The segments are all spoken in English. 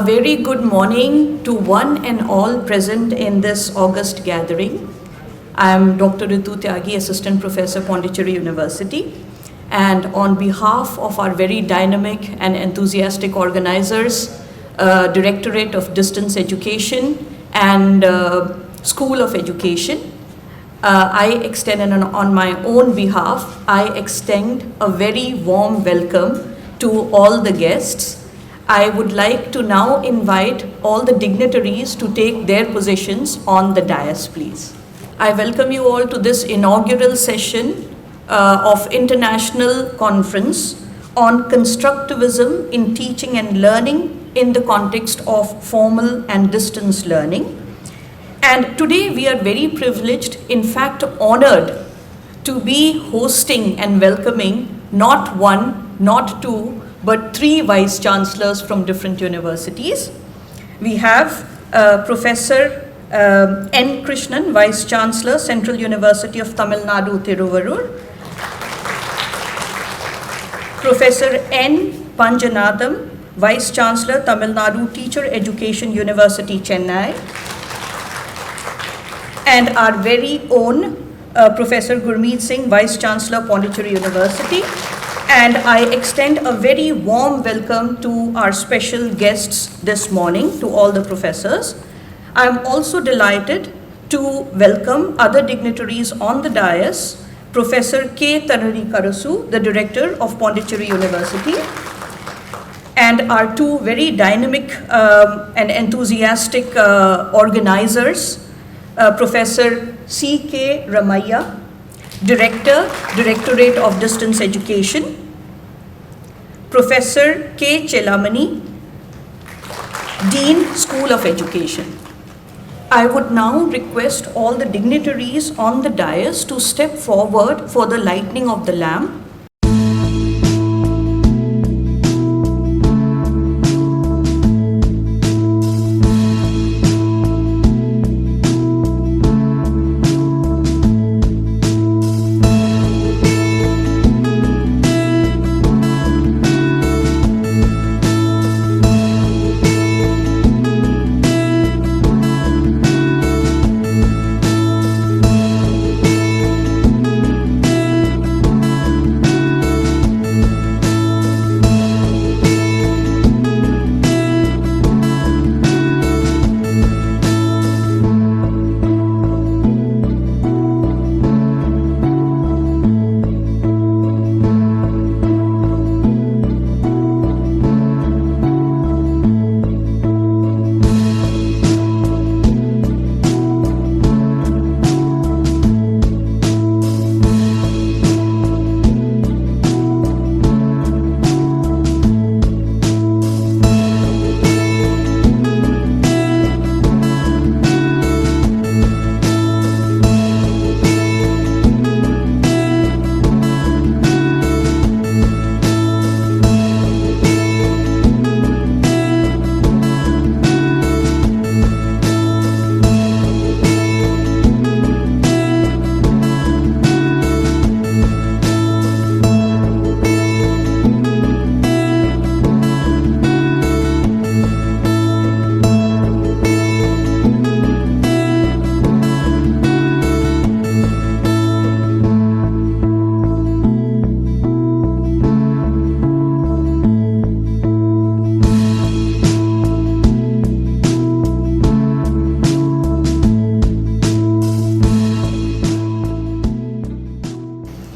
very good morning to one and all present in this August gathering. I am Dr. Ritu Tyagi, Assistant Professor, Pondicherry University. And on behalf of our very dynamic and enthusiastic organizers, Directorate of Distance Education and School of Education, I extend, and on my own behalf, I extend a very warm welcome to all the guests. I would like to now invite all the dignitaries to take their positions on the dais, please. I welcome you all to this inaugural session of International Conference on Constructivism in Teaching and Learning in the context of formal and distance learning. And today we are very privileged, in fact honored, to be hosting and welcoming not one, not two, but three Vice Chancellors from different universities. We have Professor N. Krishnan, Vice Chancellor, Central University of Tamil Nadu, Tiruvallur. Professor N. Panjanatham, Vice Chancellor, Tamil Nadu Teacher Education University, Chennai. And our very own Professor Gurmeet Singh, Vice Chancellor, Pondicherry University. And I extend a very warm welcome to our special guests this morning, to all the professors. I am also delighted to welcome other dignitaries on the dais, Professor K. Tanuri Karasu, the Director of Pondicherry University, and our two very dynamic and enthusiastic organizers, Professor C.K. Ramaiah, Director, Directorate of Distance Education, Professor K. Chelamani, Dean, School of Education. I would now request all the dignitaries on the dais to step forward for the lighting of the lamp.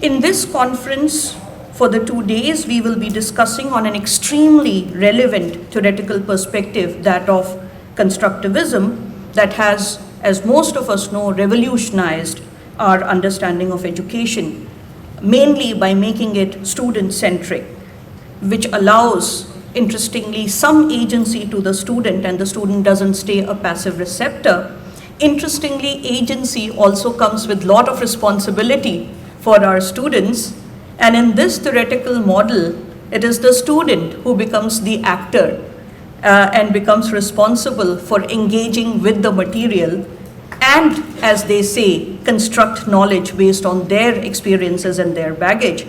In this conference, for the 2 days, we will be discussing on an extremely relevant theoretical perspective, that of constructivism, that has, as most of us know, revolutionized our understanding of education, mainly by making it student-centric, which allows, interestingly, some agency to the student, and the student doesn't stay a passive receptor. Interestingly, agency also comes with a lot of responsibility for our students, and in this theoretical model, it is the student who becomes the actor and becomes responsible for engaging with the material and, as they say, construct knowledge based on their experiences and their baggage.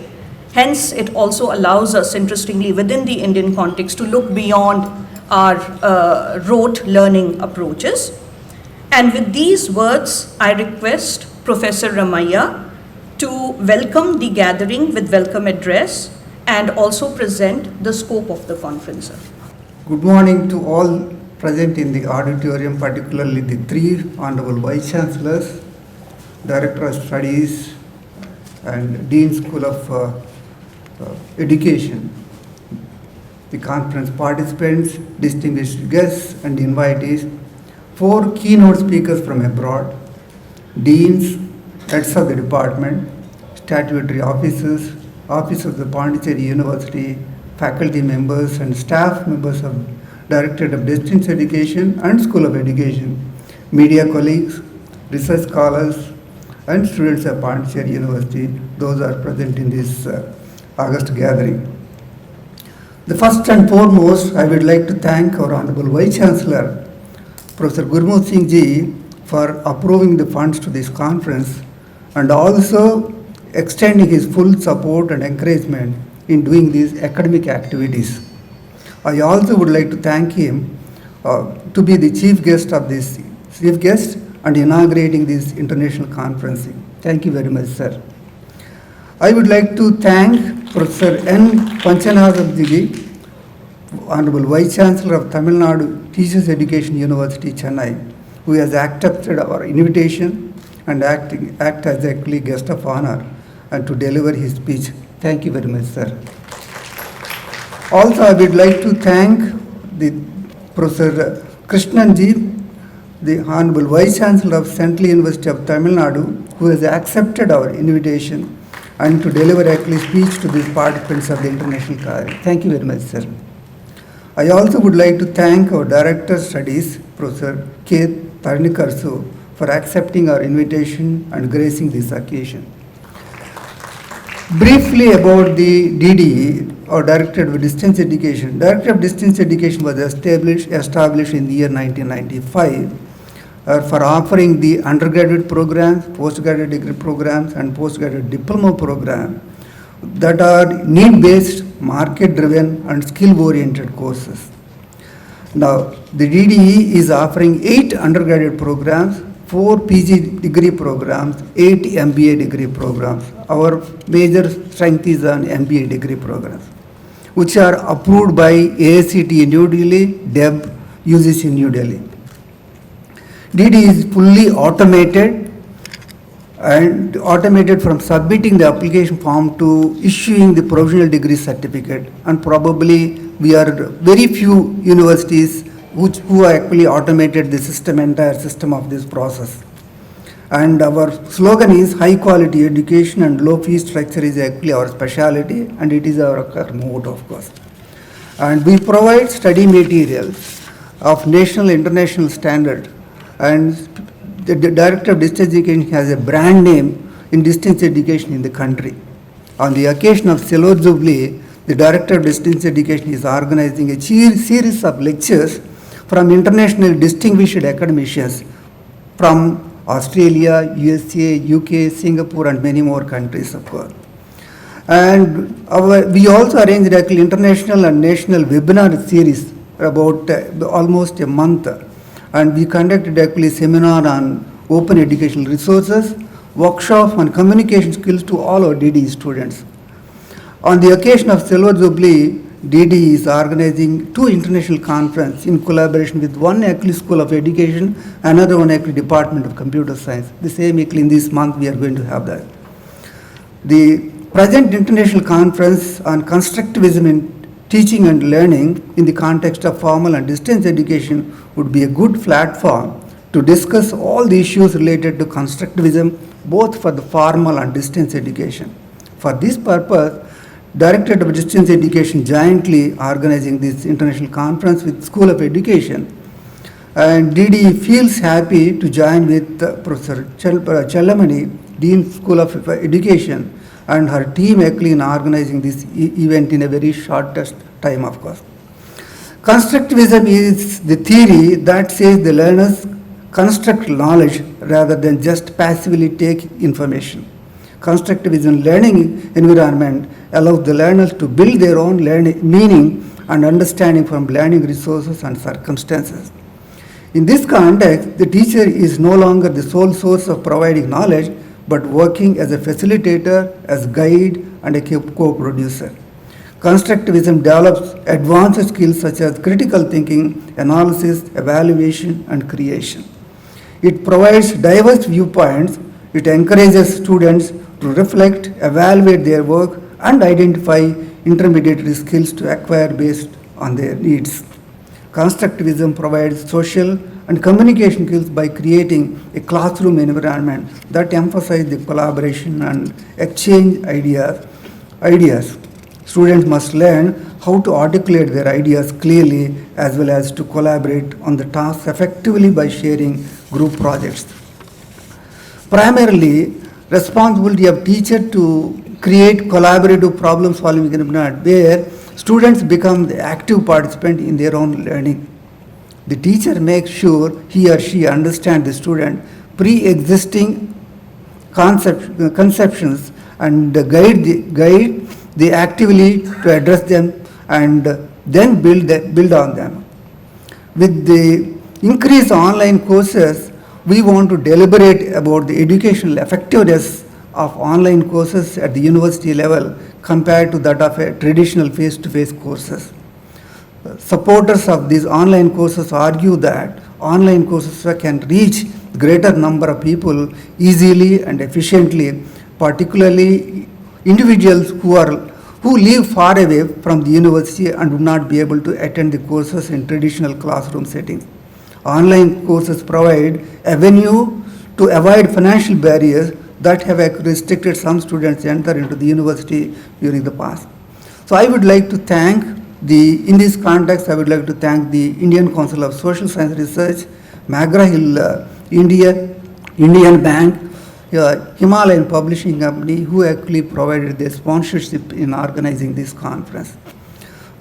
Hence, it also allows us, interestingly, within the Indian context, to look beyond our rote learning approaches. And with these words, I request Professor Ramaiah to welcome the gathering with welcome address and also present the scope of the conference. Good morning to all present in the auditorium, particularly the three Honorable Vice Chancellors, Director of Studies and Dean School of Education, the conference participants, distinguished guests and invitees, 4 keynote speakers from abroad, deans, heads of the department, statutory officers, officers of the Pondicherry University, faculty members and staff members of Directorate of Distance Education and School of Education, media colleagues, research scholars and students of Pondicherry University, those are present in this August gathering. The first and foremost, I would like to thank our Honorable Vice Chancellor, Professor Gurmukh Singh Ji, for approving the funds to this conference and also extending his full support and encouragement in doing these academic activities. I also would like to thank him to be the chief guest and inaugurating this international conference. Thank you very much, sir. I would like to thank Professor N. Panchanathan Ji, Honorable Vice Chancellor of Tamil Nadu Teachers Education University, Chennai, who has accepted our invitation and act as actually guest of honor and to deliver his speech. Thank you very much, sir. Also, I would like to thank the Professor Krishnan Ji, the Honorable Vice Chancellor of Central University of Tamil Nadu, who has accepted our invitation and to deliver actually speech to the participants of the international gathering. Thank you very much, sir. I also would like to thank our Director of Studies, Professor K. Tarnikarsu, for accepting our invitation and gracing this occasion. Briefly about the DDE, or Directorate of Distance Education. Directorate of Distance Education was established in the year 1995 for offering the undergraduate programs, postgraduate degree programs and postgraduate diploma programs that are need-based, market-driven and skill-oriented courses. Now, the DDE is offering 8 undergraduate programs, 4 PG degree programs, 8 MBA degree programs. Our major strength is on MBA degree programs, which are approved by AICTE New Delhi, DEB, UGC New Delhi. DDE is fully automated and automated from submitting the application form to issuing the provisional degree certificate, and probably we are very few universities who actually automated the entire system of this process. And our slogan is high quality education and low fee structure is actually our specialty, and it is our motto, of course. And we provide study materials of national international standard, and the Director of Distance Education has a brand name in distance education in the country. On the occasion of Silver Jubilee, the Director of Distance Education is organizing a series of lectures from international distinguished academicians from Australia, USA, UK, Singapore and many more countries, of course. And we also arranged actually international and national webinar series about almost a month, and we conducted actually seminar on open educational resources, workshop on communication skills to all our DDE students. On the occasion of Silver Jubilee, DDE is organizing 2 international conferences in collaboration with one actually School of Education, another one actually Department of Computer Science. The same actually in this month we are going to have that. The present international conference on Constructivism in teaching and learning in the context of formal and distance education would be a good platform to discuss all the issues related to Constructivism, both for the formal and distance education. For this purpose, Directorate of Distance Education jointly organizing this international conference with School of Education, and DDE feels happy to join with Professor Chellamani, Dean School of Education, and her team actually in organizing this event in a very shortest time, of course. Constructivism is the theory that says the learners construct knowledge rather than just passively take information. Constructivism learning environment allows the learners to build their own learning meaning and understanding from learning resources and circumstances. In this context, the teacher is no longer the sole source of providing knowledge, but working as a facilitator, as guide, and a co-producer. Constructivism develops advanced skills such as critical thinking, analysis, evaluation, and creation. It provides diverse viewpoints. It encourages students to reflect, evaluate their work, and identify intermediate skills to acquire based on their needs. Constructivism provides social and communication skills by creating a classroom environment that emphasizes the collaboration and exchange ideas. Students must learn how to articulate their ideas clearly as well as to collaborate on the tasks effectively by sharing group projects. Primarily, responsibility of teacher to create collaborative problem-solving environment where students become the active participant in their own learning. The teacher makes sure he or she understands the student pre-existing conceptions and guide the actively to address them and then build on them. With the increased online courses, we want to deliberate about the educational effectiveness of online courses at the university level compared to that of a traditional face-to-face courses. Supporters of these online courses argue that online courses can reach greater number of people easily and efficiently, particularly individuals who live far away from the university and would not be able to attend the courses in traditional classroom settings. Online courses provide a venue to avoid financial barriers that have restricted some students to enter into the university during the past. So I would like to thank in this context, I would like to thank the Indian Council of Social Science Research, McGraw-Hill India, Indian Bank, Himalayan Publishing Company, who actually provided the sponsorship in organizing this conference.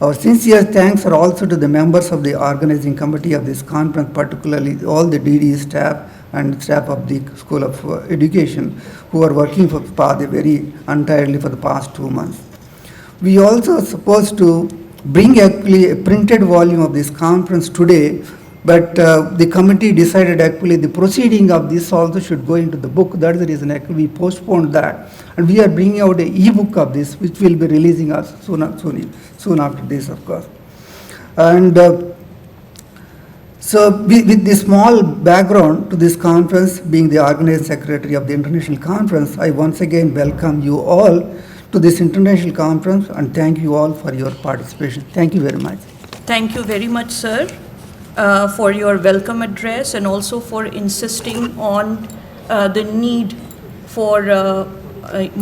Our sincere thanks are also to the members of the organizing committee of this conference, particularly all the DDE staff and staff of the School of Education who are working very untiringly for the past 2 months. We also are supposed to bring actually a printed volume of this conference today, but the committee decided actually the proceeding of this also should go into the book. That is the reason actually we postponed that. And we are bringing out an e-book of this, which we'll be releasing us soon after this, of course. And so with this small background to this conference, being the organizing secretary of the international conference, I once again welcome you all to this international conference and thank you all for your participation. Thank you very much. Thank you very much, sir, for your welcome address and also for insisting on the need for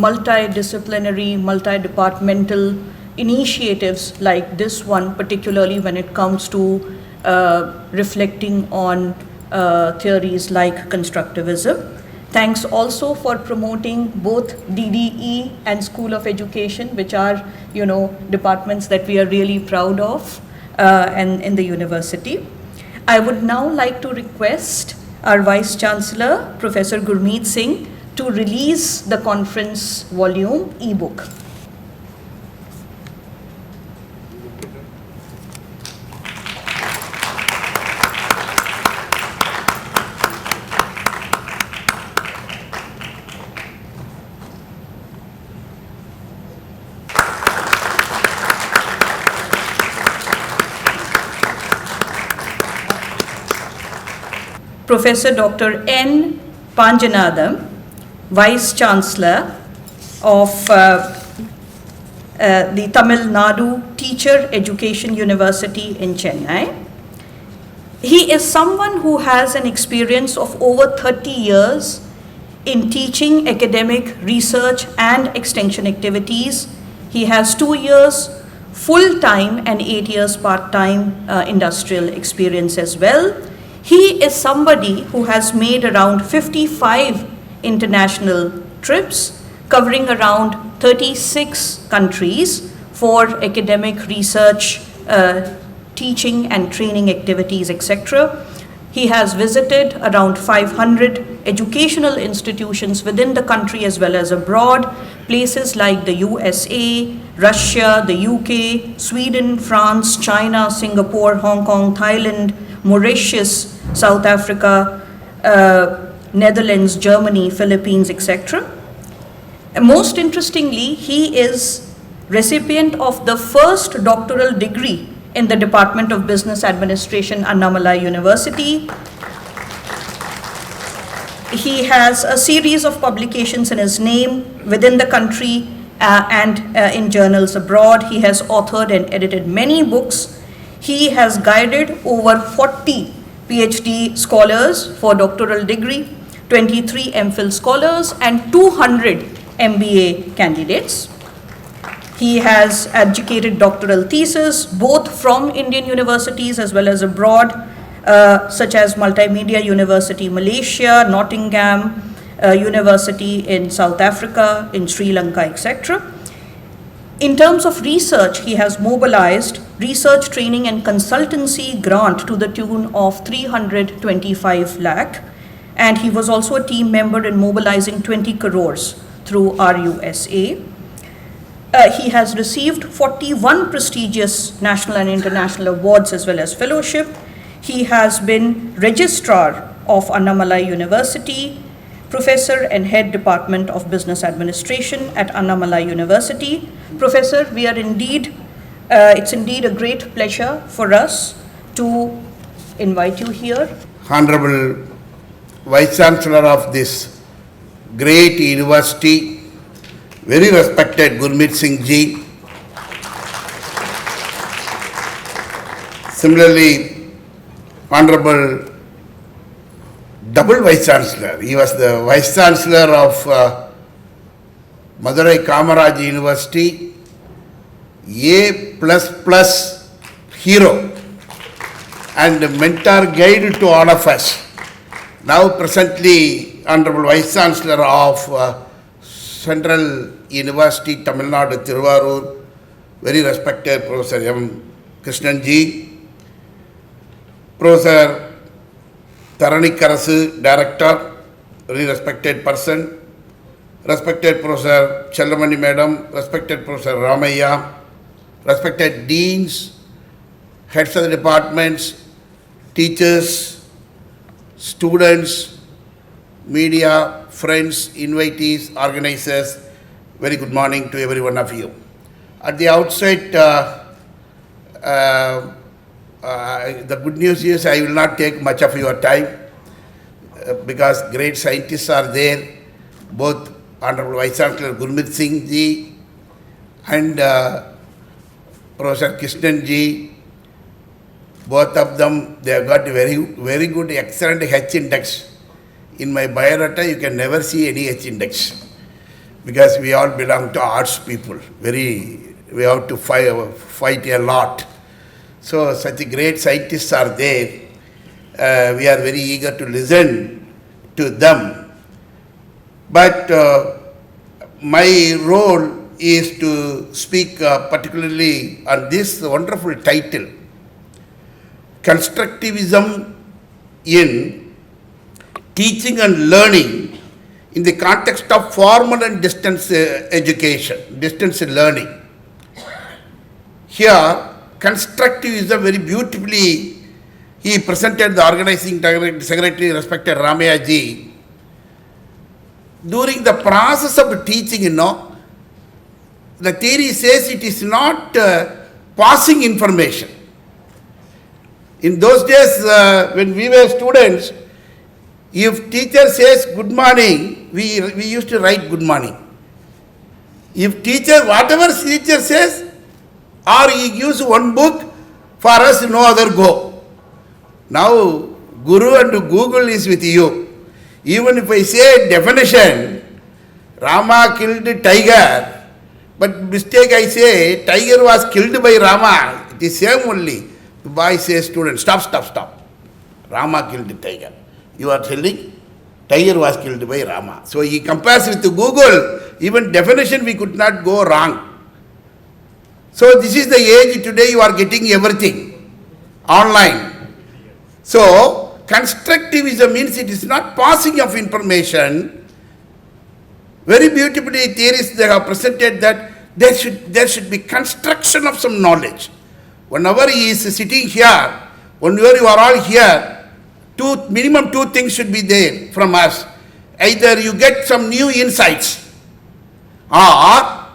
multidisciplinary, multi-departmental initiatives like this one, particularly when it comes to reflecting on theories like constructivism. Thanks also for promoting both DDE and School of Education, which are, departments that we are really proud of and in the university. I would now like to request our Vice Chancellor, Professor Gurmeet Singh, to release the conference volume e-book. Professor Dr. N. Panjanadam, Vice Chancellor of the Tamil Nadu Teacher Education University in Chennai. He is someone who has an experience of over 30 years in teaching, academic, research and extension activities. He has 2 years full-time and 8 years part-time industrial experience as well. He is somebody who has made around 55 international trips covering around 36 countries for academic research, teaching and training activities, etc. He has visited around 500 educational institutions within the country as well as abroad, places like the USA, Russia, the UK, Sweden, France, China, Singapore, Hong Kong, Thailand, Mauritius, South Africa, Netherlands, Germany, Philippines, etc. And most interestingly, he is recipient of the first doctoral degree in the Department of Business Administration, Annamalai University. He has a series of publications in his name within the country and in journals abroad. He has authored and edited many books. He has guided over 40 PhD scholars for doctoral degree, 23 MPhil scholars, and 200 MBA candidates. He has educated doctoral theses both from Indian universities as well as abroad, such as Multimedia University Malaysia, Nottingham University in South Africa, in Sri Lanka, etc. In terms of research, he has mobilized research training and consultancy grant to the tune of 325 lakh, and he was also a team member in mobilizing 20 crores through RUSA. He has received 41 prestigious national and international awards as well as fellowship. He has been registrar of Annamalai University, professor and head department of business administration at Annamalai University. Professor, it's indeed a great pleasure for us to invite you here. Honorable Vice Chancellor of this great university, very respected Gurmeet Singh ji. Similarly, Honorable Double Vice Chancellor. He was the Vice Chancellor of Madurai Kamaraj University, A++ hero and mentor guide to all of us. Now presently Honorable Vice Chancellor of Central University, Tamil Nadu, Thiruvarur, very respected Professor M. Krishnan ji, Professor Tharani Karasu, Director, very respected person, respected Professor Chellamani Madam, respected Professor Ramayya, respected deans, heads of the departments, teachers, students, media, friends, invitees, organizers, very good morning to every one of you. At the outset, the good news is I will not take much of your time because great scientists are there, both Honorable Vice Chancellor Gurmeet Singh ji and Professor Krishnan ji. Both of them, they have got very good, excellent H index. In my biodata, you can never see any H index because we all belong to arts people. We have to fight a lot. So such great scientists are there. We are very eager to listen to them. But my role is to speak particularly on this wonderful title, Constructivism in Teaching and Learning in the context of formal and distance education, distance learning. Here, Constructivism very beautifully, he presented the organizing secretary, respected Ramaya ji. During the process of teaching, the theory says it is not passing information. In those days, when we were students, if teacher says good morning, we used to write good morning. If teacher, whatever teacher says, or he gives one book, for us no other go. Now, Guru and Google is with you. Even if I say definition, Rama killed tiger, but mistake I say, tiger was killed by Rama. It is same only. The boy says, student, stop. Rama killed the tiger. You are telling tiger was killed by Rama. So he compares with Google, even definition we could not go wrong. So this is the age today, you are getting everything online. So Constructivism means it is not passing of information. Very beautifully, theorists they have presented that there should be construction of some knowledge. Whenever he is sitting here, whenever you are all here, minimum two things should be there from us. Either you get some new insights, or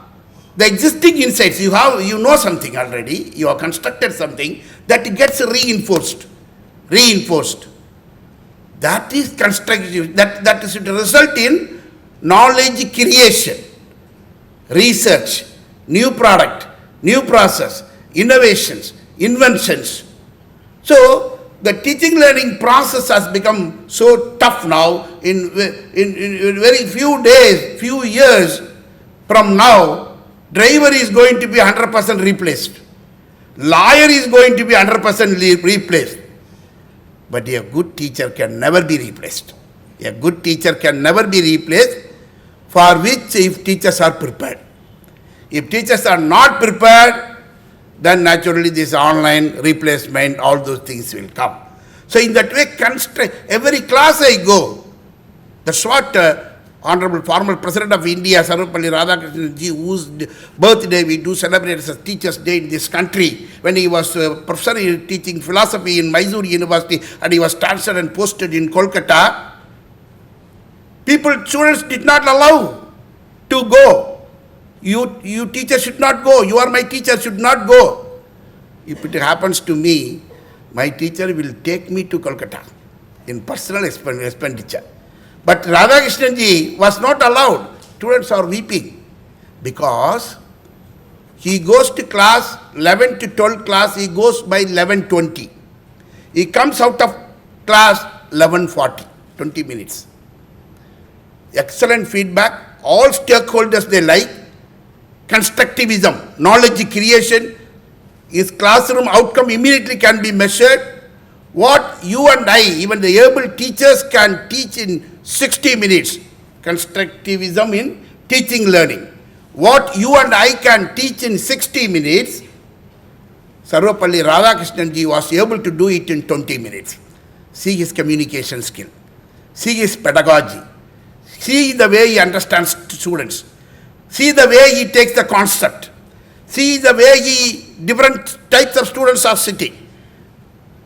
the existing insights, you know something already, you have constructed something that gets reinforced. That is constructive, that is to result in knowledge creation, research, new product, new process, innovations, inventions. So the teaching learning process has become so tough now. In very few days, few years from now, driver is going to be 100% replaced. Lawyer is going to be 100% replaced. But a good teacher can never be replaced. A good teacher can never be replaced, for which if teachers are prepared. If teachers are not prepared, then naturally this online replacement, all those things will come. So in that way, every class I go, that's what Honorable former President of India, Sarvapalli Radhakrishnan ji, whose birthday we do celebrate as Teachers' Day in this country, when he was professor teaching philosophy in Mysore University and he was transferred and posted in Kolkata, students did not allow to go. You teacher should not go. You are my teacher, should not go. If it happens to me, my teacher will take me to Kolkata in personal expenditure. But Radhakrishnan ji was not allowed. Students are weeping because he goes to class, 11 to 12 class, he goes by 11:20. He comes out of class 11:40, 20 minutes. Excellent feedback. All stakeholders they like. Constructivism, knowledge creation. His classroom outcome immediately can be measured. What you and I, even the able teachers, can teach in 60 minutes. Constructivism in teaching learning. What you and I can teach in 60 minutes, Sarvapalli Radhakrishnan ji was able to do it in 20 minutes. See his communication skill. See his pedagogy. See the way he understands students. See the way he takes the concept. See the way different types of students are sitting.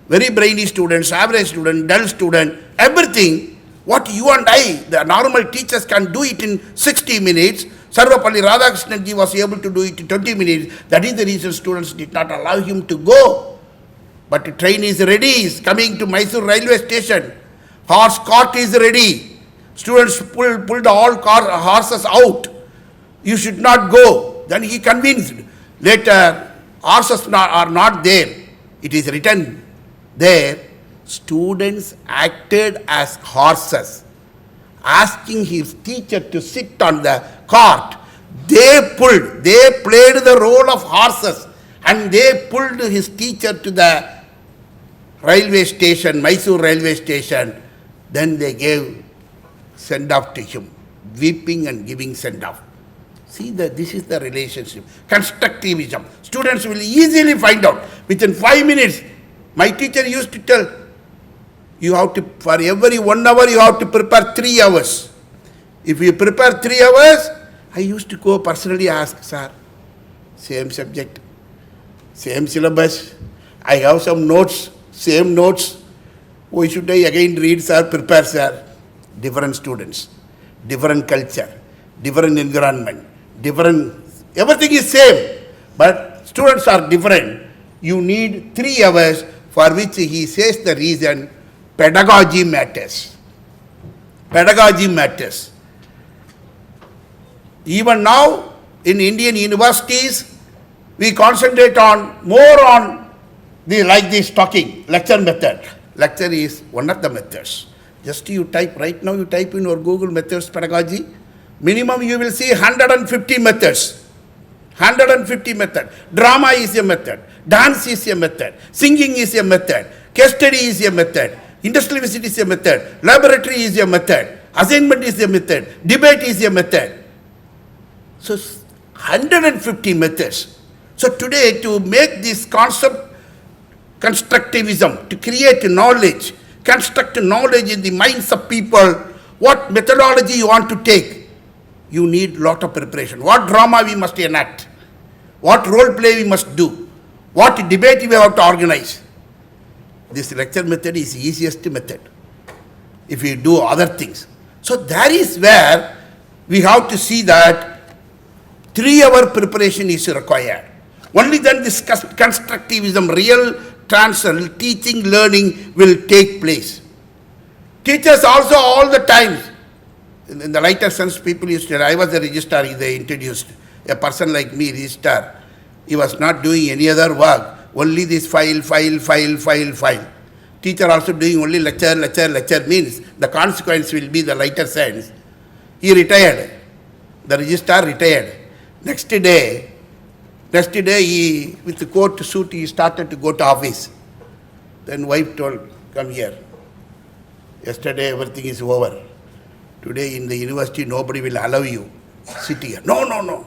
Very brainy students, average student, dull student, everything. What you and I, the normal teachers, can do it in 60 minutes, Sarvapalli Radhakrishnan ji was able to do it in 20 minutes. That is the reason students did not allow him to go. But the train is ready, he is coming to Mysore railway station. Horse cart is ready. Students pulled all horses out. You should not go. Then he convinced. Later, horses are not there. It is written there. Students acted as horses, asking his teacher to sit on the cart. They played the role of horses, and they pulled his teacher to the railway station, Mysore railway station. Then they gave send-off to him, weeping and giving send-off. See that this is the relationship. Constructivism. Students will easily find out. Within 5 minutes, my teacher used to tell, you have to, for every 1 hour, you have to prepare 3 hours. If you prepare 3 hours, I used to go personally ask, sir, same subject, same syllabus, I have some notes, same notes. Why should I again read, sir, prepare, sir? Different students, different culture, different environment, everything is same, but students are different. You need 3 hours, for which he says the reason, pedagogy matters. Pedagogy matters. Even now, in Indian universities, we concentrate more on like this talking, lecture method. Lecture is one of the methods. Just you type, right now you type in your Google methods pedagogy, minimum you will see 150 methods. 150 methods. Drama is a method. Dance is a method. Singing is a method. Case study is a method. Industrial visit is a method. Laboratory is a method. Assignment is a method. Debate is a method. So 150 methods. So today, to make this concept constructivism, to create knowledge, construct knowledge in the minds of people, what methodology you want to take, you need lot of preparation. What drama we must enact, what role play we must do, what debate we have to organize. This lecture method is the easiest method if we do other things. So that is where we have to see that 3-hour preparation is required. Only then this constructivism, real transfer, teaching, learning will take place. Teachers also all the time, in the lighter sense, people used to, I was a registrar, they introduced a person like me, registrar. He was not doing any other work, only this file. Teacher also doing only lecture means the consequence will be the lighter sense. He retired. The registrar retired. Next day he, with the coat suit, he started to go to office. Then wife told, come here. Yesterday everything is over. Today in the university nobody will allow you. Sit here. No.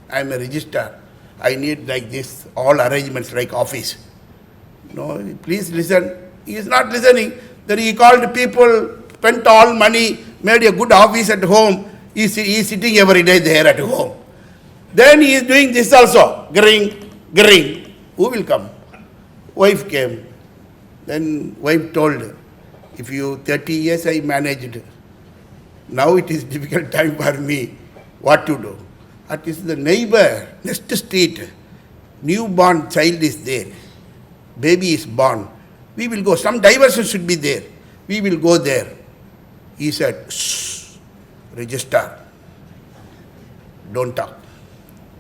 I am a registrar. I need like this, all arrangements like office. No, please listen. He is not listening. Then he called people, spent all money, made a good office at home. He is sitting every day there at home. Then he is doing this also. Gring. Who will come? Wife came. Then wife told, if you 30 years I managed, now it is difficult time for me. What to do? At least the neighbor, next street, newborn child is there. Baby is born. We will go. Some diversion should be there. We will go there. He said, shh, register. Don't talk.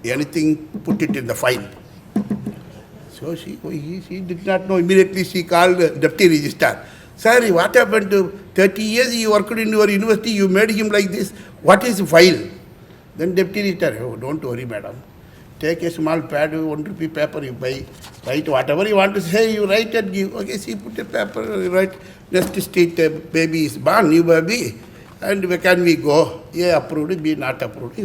Anything, put it in the file. So she did not know. Immediately she called the deputy registrar. Sir, what happened to 30 years he worked in your university, you made him like this. What is the file? Then deputy registrar, oh, don't worry, madam. Take a small pad, 1 rupee paper you buy. Write whatever you want to say, you write and give. Okay, she put a paper, write, next street, baby is born, new baby. And where can we go? Yeah, approved, be not approved.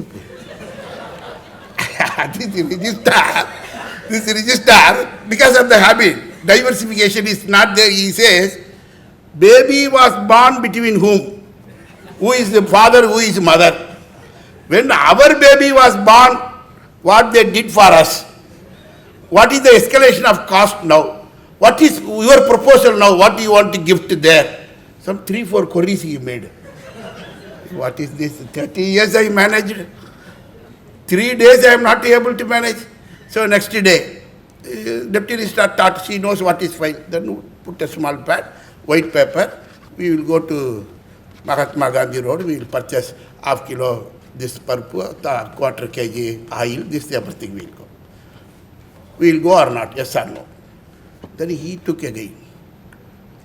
This registrar, because of the habit, diversification is not there. He says, baby was born between whom? Who is the father, who is mother? When our baby was born, what they did for us? What is the escalation of cost now? What is your proposal now? What do you want to give to there? Some 3-4 queries he made. What is this? 30 years I managed. 3 days I am not able to manage. So next day, deputy registrar thought she knows what is file. Then put a small pad, white paper. We will go to Mahatma Gandhi Road. We will purchase half kilo this purple, quarter kg oil, this everything we will go. We will go or not, yes or no. Then he took again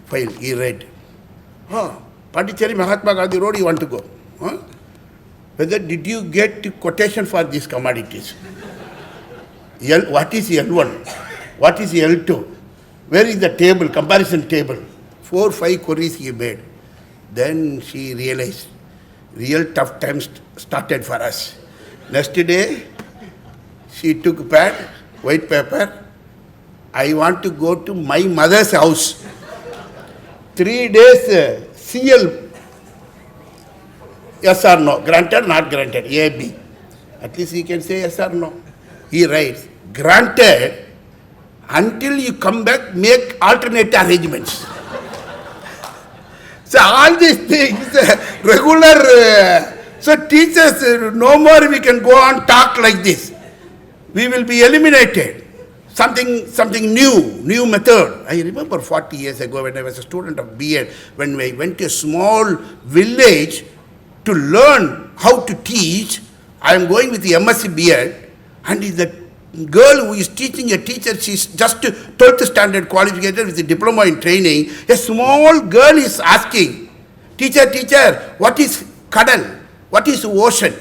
file, he read. Pondicherry, Mahatma Gandhi Road, you want to go. Whether did you get quotation for these commodities? What is L1? What is L2? Where is the table, comparison table? 4-5 queries he made. Then she realized real tough times started for us. Next day, she took pad, white paper. I want to go to my mother's house. 3 days CL. Yes or no? Granted, not granted. A, B. At least he can say yes or no. He writes, granted, until you come back, make alternate arrangements. So all these things, regular, so teachers, no more we can go on talk like this. We will be eliminated. Something new method. I remember 40 years ago when I was a student of B.Ed, when I went to a small village to learn how to teach. I am going with the MSc B.Ed, and the girl who is teaching a teacher, she's just 12th standard qualified with a diploma in training. A small girl is asking, teacher, what is cuddle? What is ocean?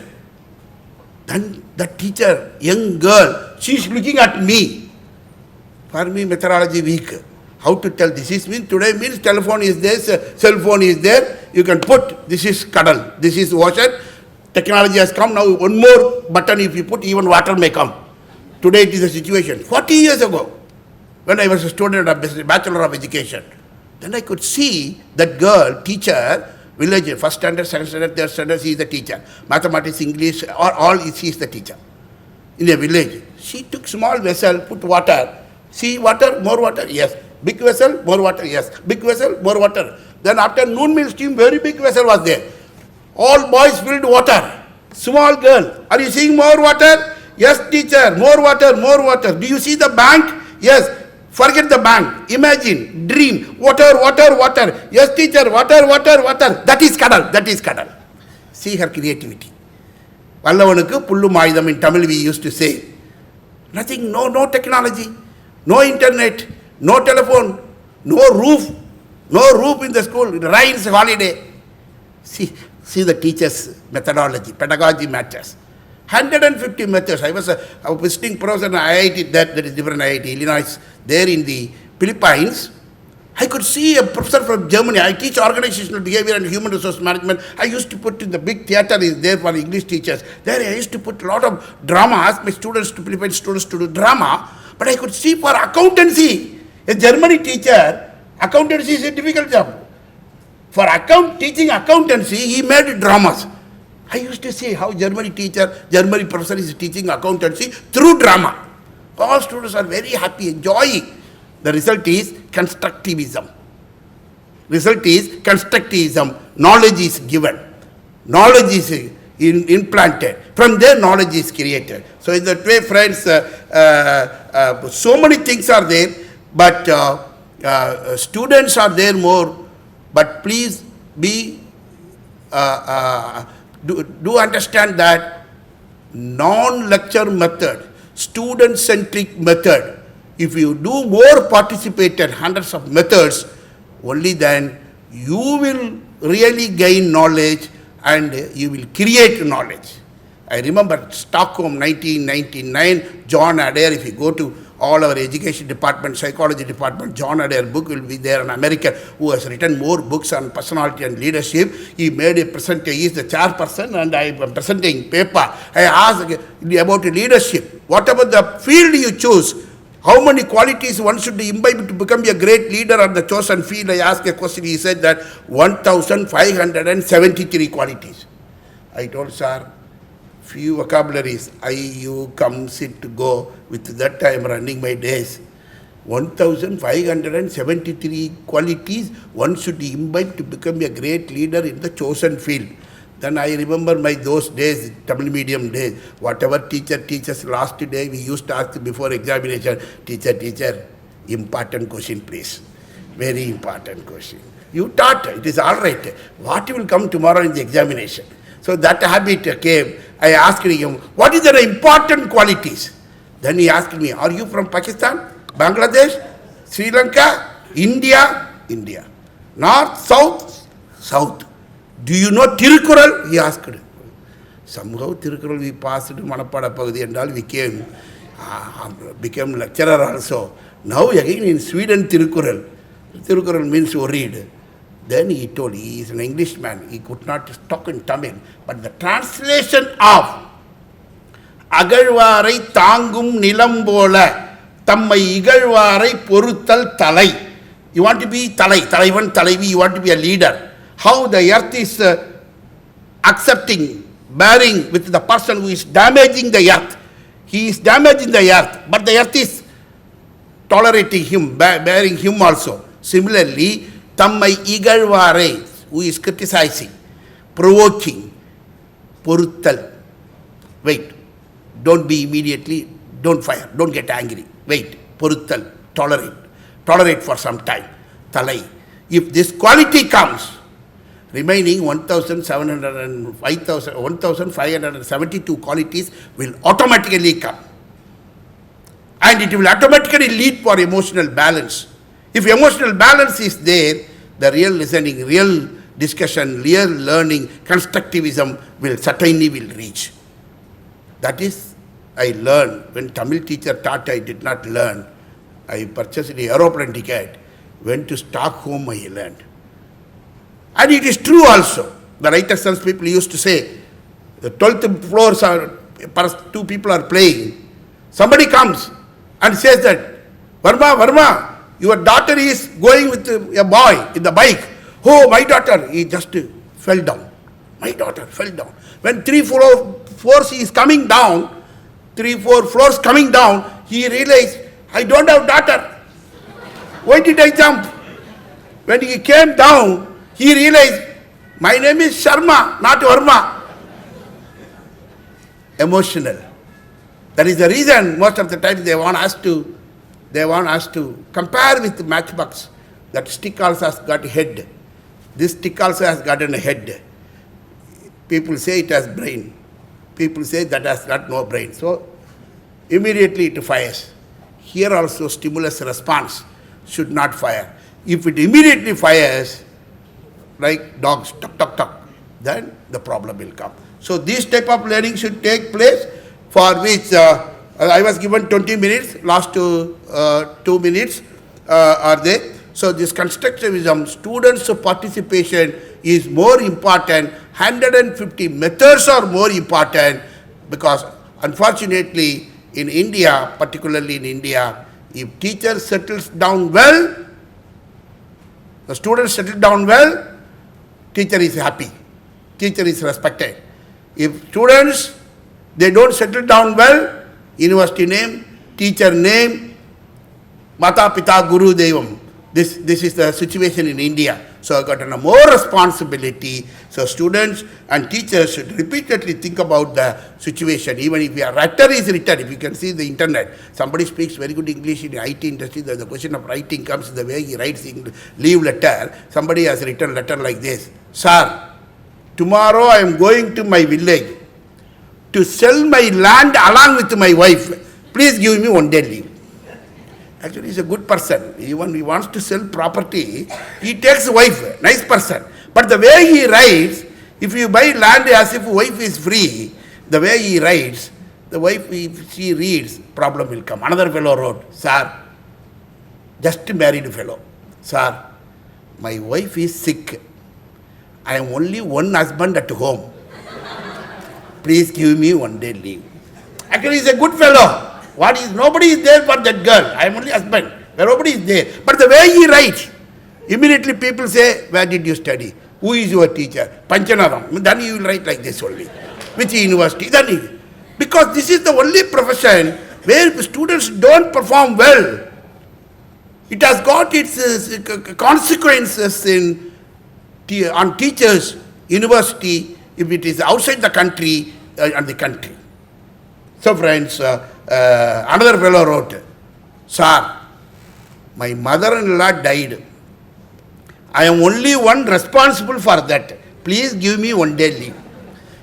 Then the teacher, young girl, she's looking at me. For me, methodology weak. How to tell this is means today means telephone is there, cell phone is there. You can put this is cuddle, this is ocean. Technology has come now. One more button if you put, even water may come. Today it is a situation. 40 years ago, when I was a student of Bachelor of Education, Then I could see that girl, teacher, village, first standard, second standard, third standard, she is the teacher. Mathematics, English, or all, she is the teacher. In a village, she took small vessel, put water. See water, more water, yes. Big vessel, more water, yes. Big vessel, more water. Then after noon meal steam, very big vessel was there. All boys filled water. Small girl, are you seeing more water? Yes, teacher, more water, more water. Do you see the bank? Yes. Forget the bank. Imagine, dream, water, water, water. Yes, teacher, water, water, water. That is kadal, that is kadal. See her creativity. Vallavanukku pullu maayidam in Tamil we used to say. Nothing, no technology, no internet, no telephone, no roof in the school. It rains, holiday. See the teacher's methodology, pedagogy matters. 150 methods. I was a visiting professor in IIT, that is different IIT, Illinois, there in the Philippines. I could see a professor from Germany. I teach organizational behavior and human resource management. I used to put in the big theater is there for English teachers. There I used to put a lot of drama, ask my students to Philippine students to do drama. But I could see for accountancy, a Germany teacher, accountancy is a difficult job. For teaching accountancy, he made dramas. I used to see how Germany professor is teaching accountancy through drama. All students are very happy, enjoying. The result is constructivism. Knowledge is given. Knowledge is implanted. From there, knowledge is created. So in that way, friends, so many things are there, but students are there more. But please be do understand that non-lecture method, student-centric method, if you do more participated hundreds of methods, only then you will really gain knowledge and you will create knowledge. I remember Stockholm 1999, John Adair, if you go to all our education department, psychology department, John Adair book will be there, an American who has written more books on personality and leadership. He made a presentation, he is the chairperson and I am presenting paper. I asked about leadership. Whatever the field you choose, how many qualities one should imbibe to become a great leader on the chosen field? I asked a question, he said that 1,573 qualities. I told, sir, few vocabularies, I, you, come, sit, go. With that I am running my days. 1,573 qualities one should imbibe to become a great leader in the chosen field. Then I remember those days, Tamil medium days, whatever teacher teaches last day, we used to ask before examination, teacher, important question please. Very important question. You taught, it is all right. What will come tomorrow in the examination? So that habit came. I asked him, what is the important qualities? Then he asked me, are you from Pakistan, Bangladesh, Sri Lanka, India? North, South. Do you know Tirukural? He asked. Somehow Tirukural we passed Manapada Pagadi and all, we became lecturer also. Now again in Sweden Tirukural means to read. Then he told, he is an Englishman, he could not talk in Tamil. But the translation of Agalvarai Tangum Nilambola Tammai Igalvarai Porutal Talai. You want to be Talaivan Talaivi, you want to be a leader. How the earth is accepting, bearing with the person who is damaging the earth. He is damaging the earth, but the earth is tolerating him, bearing him also. Similarly, Tammai Igalvare, who is criticizing, provoking, Poruttal. Wait, don't be immediately, don't fire, don't get angry. Wait, Poruttal, tolerate for some time. Talai. If this quality comes, remaining 1,572 qualities will automatically come. And it will automatically lead for emotional balance. If emotional balance is there, the real listening, real discussion, real learning, constructivism will certainly reach. That is, I learned. When Tamil teacher taught, I did not learn. I purchased the aeroplane ticket, went to Stockholm, I learned. And it is true also. The writer's sons people used to say, the 12th floors are, two people are playing. Somebody comes and says that, Varma, Your daughter is going with a boy in the bike. Oh, my daughter, he just fell down. My daughter fell down. When 3-4 floors is coming down, 3-4 floors coming down, he realized, I don't have daughter. Why did I jump? When he came down, he realized, my name is Sharma, not Verma. Emotional. That is the reason most of the time they want us to compare with matchbox. That stick also has got a head. This stick also has got a head. People say it has brain. People say that has got no brain. So immediately it fires. Here also stimulus response should not fire. If it immediately fires, like dogs, tuck, tuck, tuck, then the problem will come. So this type of learning should take place, for which I was given 20 minutes, last 2 minutes are there. So this constructivism, students' participation is more important. 150 methods are more important, because unfortunately in India, particularly in India, if teacher settles down well, the students settle down well, teacher is happy, teacher is respected. If students, they don't settle down well, university name, teacher name, Mata Pita Guru Devam. This is the situation in India. So I got more responsibility. So students and teachers should repeatedly think about the situation. Even if a writer is written, if you can see the internet, somebody speaks very good English in the IT industry, the question of writing comes the way he writes in leave letter. Somebody has written letter like this: Sir, tomorrow I am going to my village to sell my land along with my wife. Please give me 1 day leave. Actually, he's a good person. Even he wants to sell property, he takes wife, nice person. But the way he writes, if you buy land as if wife is free, the way he writes, the wife, if she reads, problem will come. Another fellow wrote, Sir, just married fellow. Sir, my wife is sick. I am only one husband at home. Please give me 1 day leave. Actually, he's a good fellow. Nobody is there for that girl. I am only husband. Nobody is there. But the way he writes, immediately people say, where did you study? Who is your teacher? Panchanadam. Then you will write like this only. Which university? Because this is the only profession where students don't perform well. It has got its consequences on teachers, university, if it is outside the country and the country. So friends, another fellow wrote, Sir, my mother-in-law died. I am only one responsible for that. Please give me 1 day leave.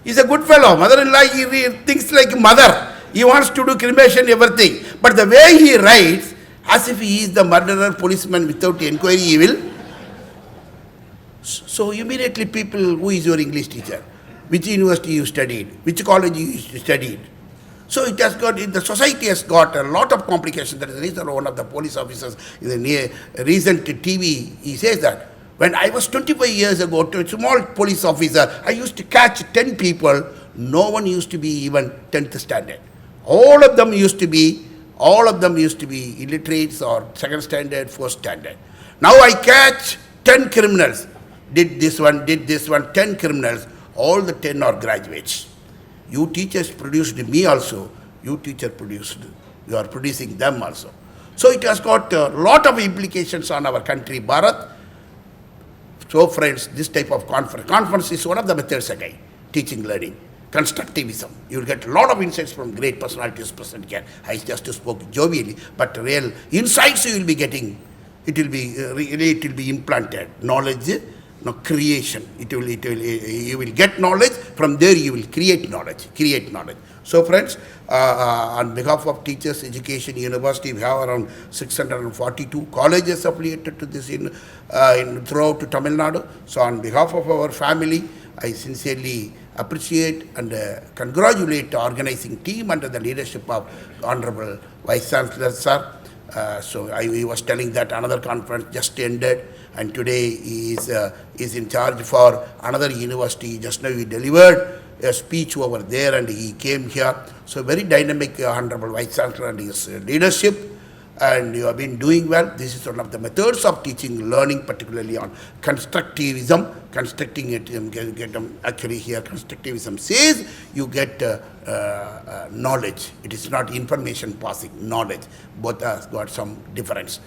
He's a good fellow. Mother-in-law, he thinks like mother. He wants to do cremation, everything. But the way he writes, as if he is the murderer policeman without inquiry, he will. So immediately people, who is your English teacher? Which university you studied? Which college you studied? So it has got, the society has got a lot of complications. That is the reason one of the police officers in the recent TV, he says that, when I was 25 years ago, to a small police officer, I used to catch 10 people, no one used to be even 10th standard. All of them used to be illiterates or 2nd standard, 4th standard. Now I catch 10 criminals, did this one, 10 criminals, all the 10 are graduates. You teachers produced me also. You teacher produced. You are producing them also. So it has got a lot of implications on our country, Bharat. So friends, this type of conference is one of the methods again, teaching, learning, constructivism. You will get a lot of insights from great personalities present here. I just spoke jovially, but real insights you will be getting. It will be implanted. Knowledge, creation. You will get knowledge, from there you will create knowledge. So friends, on behalf of Teachers Education University, we have around 642 colleges affiliated to this throughout Tamil Nadu. So on behalf of our family, I sincerely appreciate and congratulate the organizing team under the leadership of Honorable Vice Chancellor Sir. So he was telling that another conference just ended, and today he is in charge for another university. Just now he delivered a speech over there and he came here. So very dynamic Honorable Vice Chancellor and his leadership. and you have been doing well. This is one of the methods of teaching, learning, particularly on constructivism. Actually here constructivism says you get knowledge. It is not information passing, knowledge. Both have got some difference.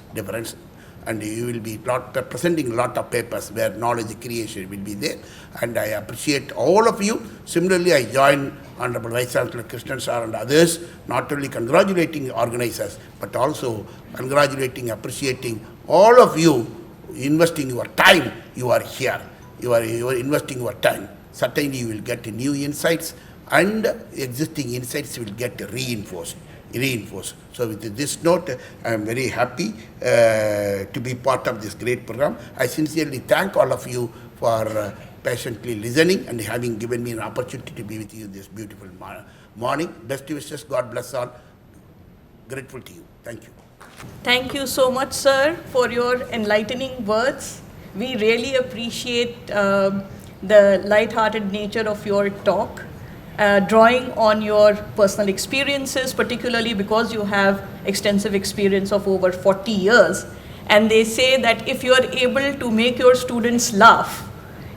And you will be presenting a lot of papers where knowledge creation will be there. And I appreciate all of you. Similarly, I join Honorable Vice Chancellor Krishnan Sir and others, not only congratulating organizers, but also congratulating, appreciating all of you investing your time. You are here. You are investing your time. Certainly you will get new insights, and existing insights will get reinforced. So with this note, I am very happy to be part of this great program. I sincerely thank all of you for patiently listening and having given me an opportunity to be with you this beautiful morning. Best wishes. God bless all. Grateful to you. Thank you. Thank you so much, sir, for your enlightening words. We really appreciate the light-hearted nature of your talk. Drawing on your personal experiences, particularly because you have extensive experience of over 40 years. And they say that if you are able to make your students laugh,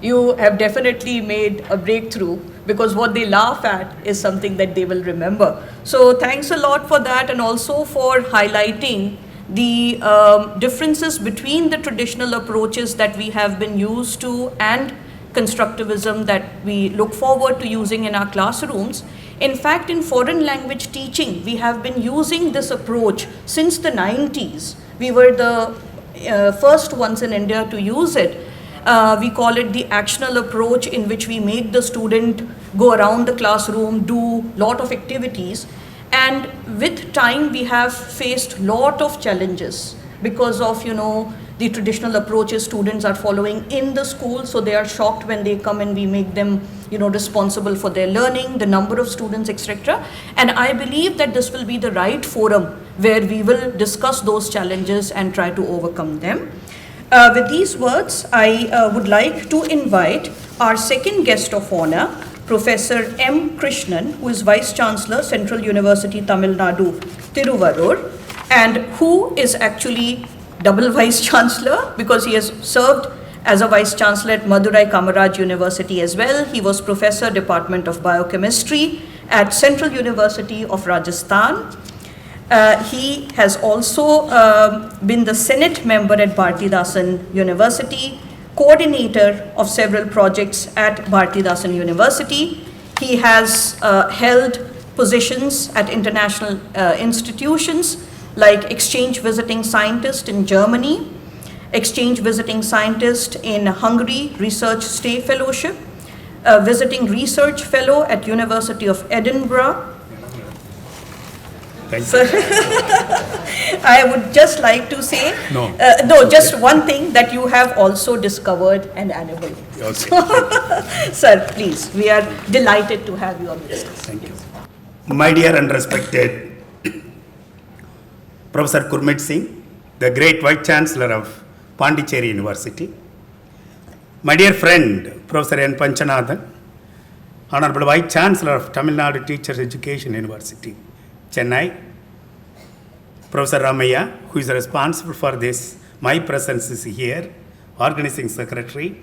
you have definitely made a breakthrough, because what they laugh at is something that they will remember. So thanks a lot for that, and also for highlighting the differences between the traditional approaches that we have been used to and constructivism that we look forward to using in our classrooms. In fact, in foreign language teaching, we have been using this approach since the 90s. We were the first ones in India to use it. We call it the actional approach, in which we make the student go around the classroom, do lot of activities. And with time, we have faced lot of challenges because of, the traditional approaches students are following in the school. So they are shocked when they come and we make them, responsible for their learning, the number of students, etc. And I believe that this will be the right forum where we will discuss those challenges and try to overcome them. With these words, I would like to invite our second guest of honor, Professor M. Krishnan, who is Vice Chancellor, Central University, Tamil Nadu, Tiruvarur, and who is actually double Vice Chancellor because he has served as a Vice Chancellor at Madurai Kamaraj University as well. He was Professor, Department of Biochemistry at Central University of Rajasthan. He has also been the Senate member at Bharatidasan University, coordinator of several projects at Bharatidasan University. He has held positions at international institutions like exchange visiting scientist in Germany, exchange visiting scientist in Hungary, research stay fellowship, visiting research fellow at University of Edinburgh. Thank So, I would just like to say, just one thing, that you have also discovered an animal. Okay. Sir, please, we are delighted to have you on this. Thank you. My dear and respected Professor Gurmeet Singh, the great Vice Chancellor of Pondicherry University. My dear friend, Professor N. Panchanathan, Honorable Vice Chancellor of Tamil Nadu Teachers Education University, Chennai. Professor Ramaya, who is responsible for this, my presence is here, Organizing Secretary.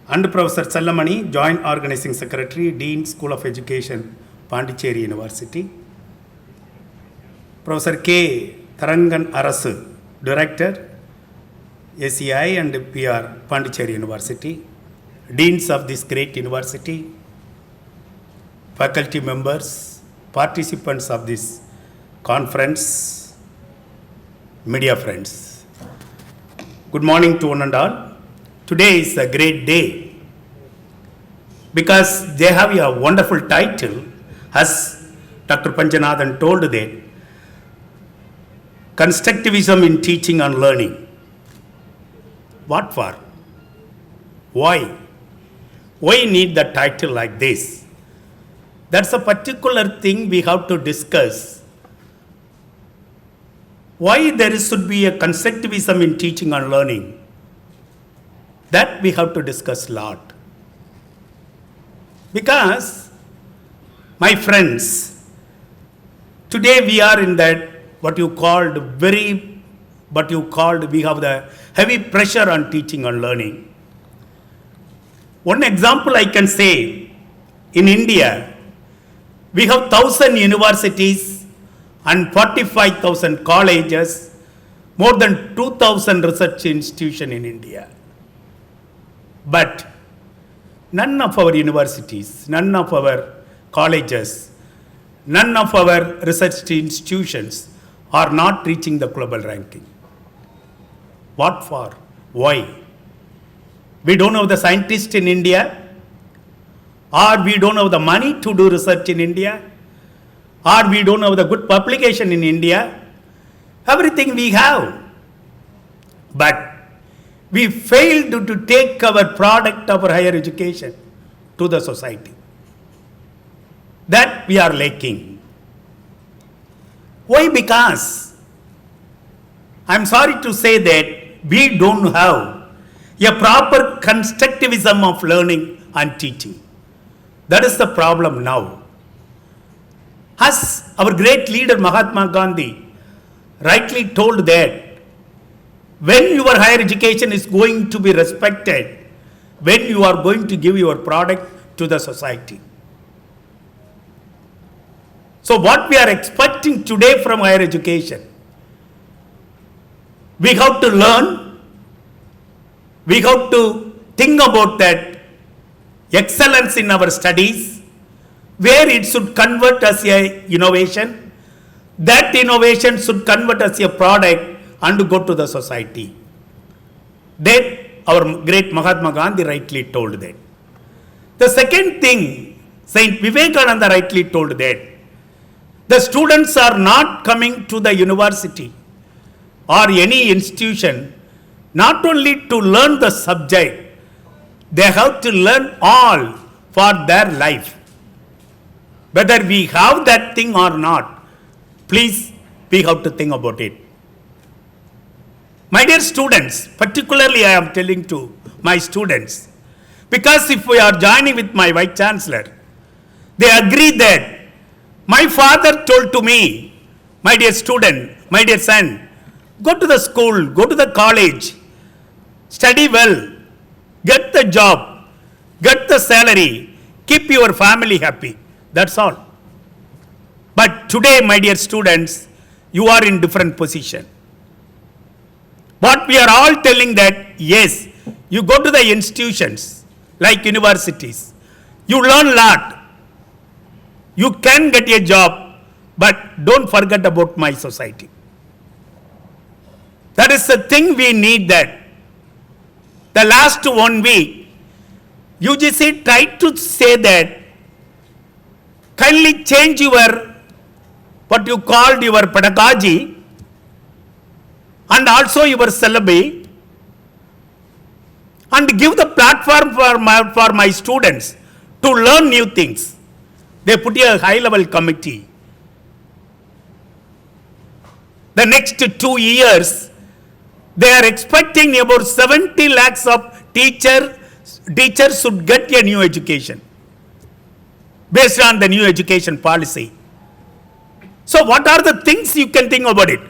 And Professor Challamani, Joint Organizing Secretary, Dean, School of Education, Pondicherry University. Professor K. Tharangan Arasu, Director, ACI and PR, Pondicherry University. Deans of this great university, faculty members, participants of this conference, media friends. Good morning to one and all. Today is a great day because they have a wonderful title, as Dr. Panchanathan told that, Constructivism in Teaching and Learning. What for? Why? Why need the title like this? That's a particular thing we have to discuss. Why there should be a constructivism in teaching and learning? That we have to discuss a lot. Because, my friends, today we are in that what you called we have the heavy pressure on teaching and learning. One example I can say, in India, we have 1,000 universities and 45,000 colleges, more than 2,000 research institutions in India. But none of our universities, none of our colleges, none of our research institutions are not reaching the global ranking. What for? Why? We don't have the scientists in India, or we don't have the money to do research in India, or we don't have the good publication in India. Everything we have. But we failed to take our product of our higher education to the society. That we are lacking. Why? Because I'm sorry to say that we don't have a proper constructivism of learning and teaching. That is the problem now. As our great leader Mahatma Gandhi rightly told that when your higher education is going to be respected, when you are going to give your product to the society. So what we are expecting today from higher education, we have to learn, we have to think about that excellence in our studies, where it should convert as a innovation, that innovation should convert as a product and go to the society. That our great Mahatma Gandhi rightly told that. The second thing, Saint Vivekananda rightly told that the students are not coming to the university or any institution not only to learn the subject, they have to learn all for their life. Whether we have that thing or not, please, we have to think about it. My dear students, particularly I am telling to my students, because if we are joining with my Vice Chancellor, they agree that my father told to me, my dear student, my dear son, go to the school, go to the college, study well, get the job, get the salary, keep your family happy. That's all. But today, my dear students, you are in different position. But we are all telling that, yes, you go to the institutions like universities, you learn a lot, you can get a job, but don't forget about my society. That is the thing we need that. The last 1 week, UGC tried to say that, kindly change your, what you called your pedagogy, and also your syllabi, and give the platform for my students to learn new things. They put a high-level committee. The next 2 years, they are expecting about 70 lakhs of teachers should get a new education based on the new education policy. So what are the things you can think about it?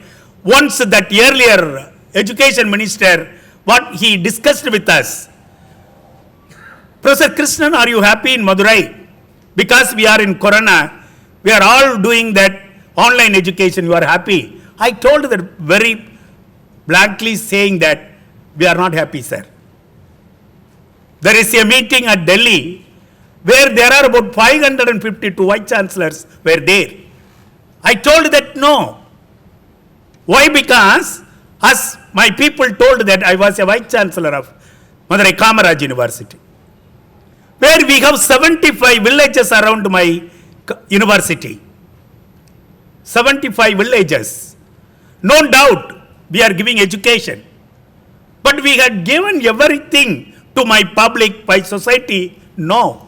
Once that earlier education minister, what he discussed with us, Professor Krishnan, are you happy in Madurai? Because we are in Corona, we are all doing that online education, you are happy. I told that very blankly, saying that we are not happy, sir. There is a meeting at Delhi where there are about 552 vice chancellors were there. I told that no. Why? Because as my people told that I was a vice chancellor of Madurai Kamaraj University, where we have 75 villages around my university. 75 villages. No doubt we are giving education. But we had given everything to my public, my society. No.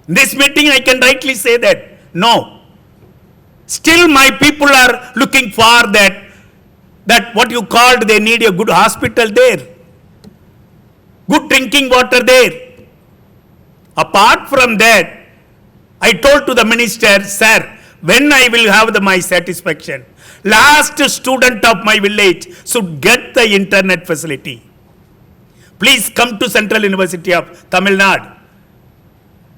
In this meeting I can rightly say that. No. Still my people are looking for that what you called, they need a good hospital there. Good drinking water there. Apart from that, I told to the minister, sir, when I will have my satisfaction. Last student of my village should get the internet facility. Please come to Central University of Tamil Nadu.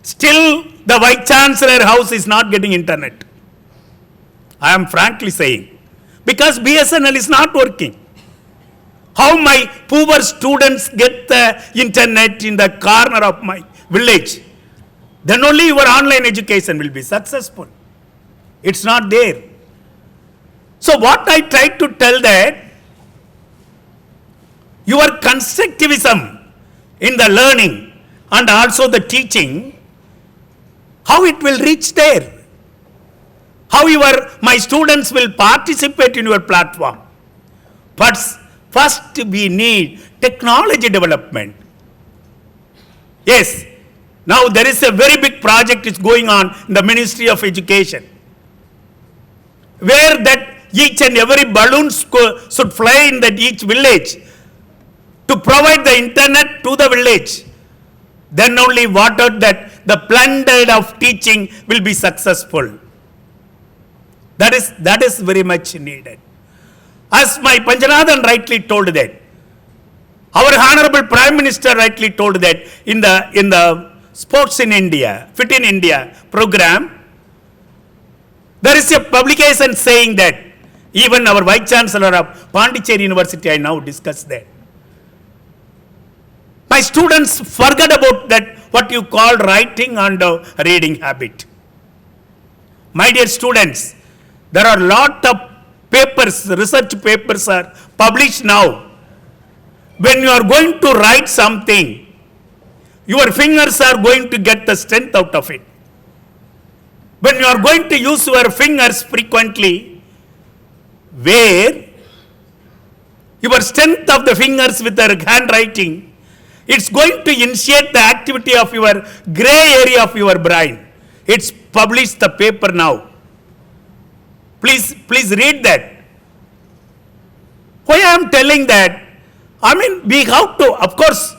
Still, the Vice Chancellor house is not getting internet. I am frankly saying. Because BSNL is not working. How my poor students get the internet in the corner of my village? Then only your online education will be successful. It's not there. So what I try to tell that, your constructivism in the learning and also the teaching, how it will reach there? How my students will participate in your platform? But first we need technology development. Yes, now there is a very big project is going on in the Ministry of Education, where that each and every balloon should fly in that each village to provide the internet to the village. Then only the blended of teaching will be successful. That is very much needed. As my Panchanathan rightly told that, our Honorable Prime Minister rightly told that in the Sports in India, Fit in India program, there is a publication saying that, even our Vice Chancellor of Pondicherry University, I now discussed that. My students forget about that, what you call writing and reading habit. My dear students, there are a lot of papers, research papers are published now. When you are going to write something, your fingers are going to get the strength out of it. When you are going to use your fingers frequently, where your strength of the fingers with the handwriting, it's going to initiate the activity of your gray area of your brain. It's published the paper now. Please read that. Why I am telling that? I mean, we have to, of course,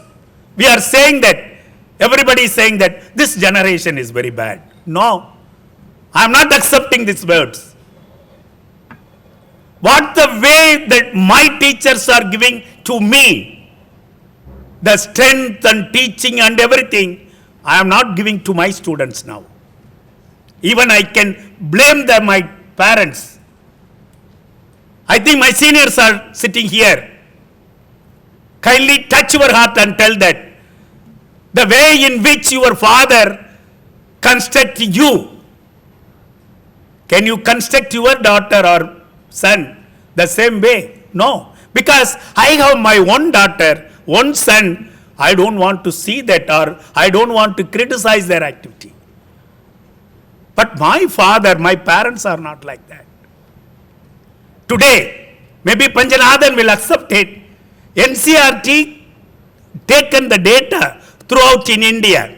we are saying that, everybody is saying that this generation is very bad. No, I am not accepting these words. What the way that my teachers are giving to me, the strength and teaching and everything, I am not giving to my students now. Even I can blame my parents. I think my seniors are sitting here. Kindly touch your heart and tell that the way in which your father construct you, can you construct your daughter or son the same way? No. Because I have my one daughter, one son, I don't want to see that, or I don't want to criticize their activity. But my father, my parents are not like that. Today, maybe Panchanathan will accept it. NCRT taken the data throughout in India.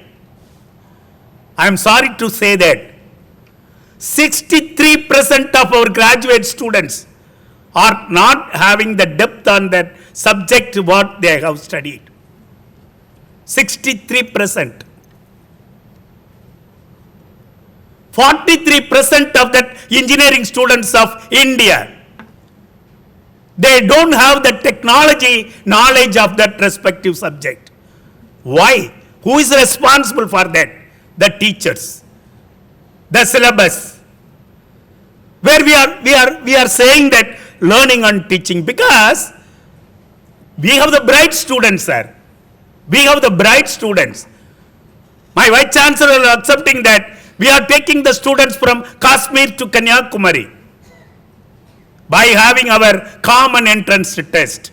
I am sorry to say that 63% of our graduate students are not having the depth on that subject what they have studied. 63%. 43% of that engineering students of India, they don't have the technology knowledge of that respective subject. Why? Who is responsible for that? The teachers. The syllabus. Where we are saying that learning and teaching, because we have the bright students, sir. We have the bright students. My Vice Chancellor is accepting that we are taking the students from Kashmir to Kanyakumari by having our common entrance test.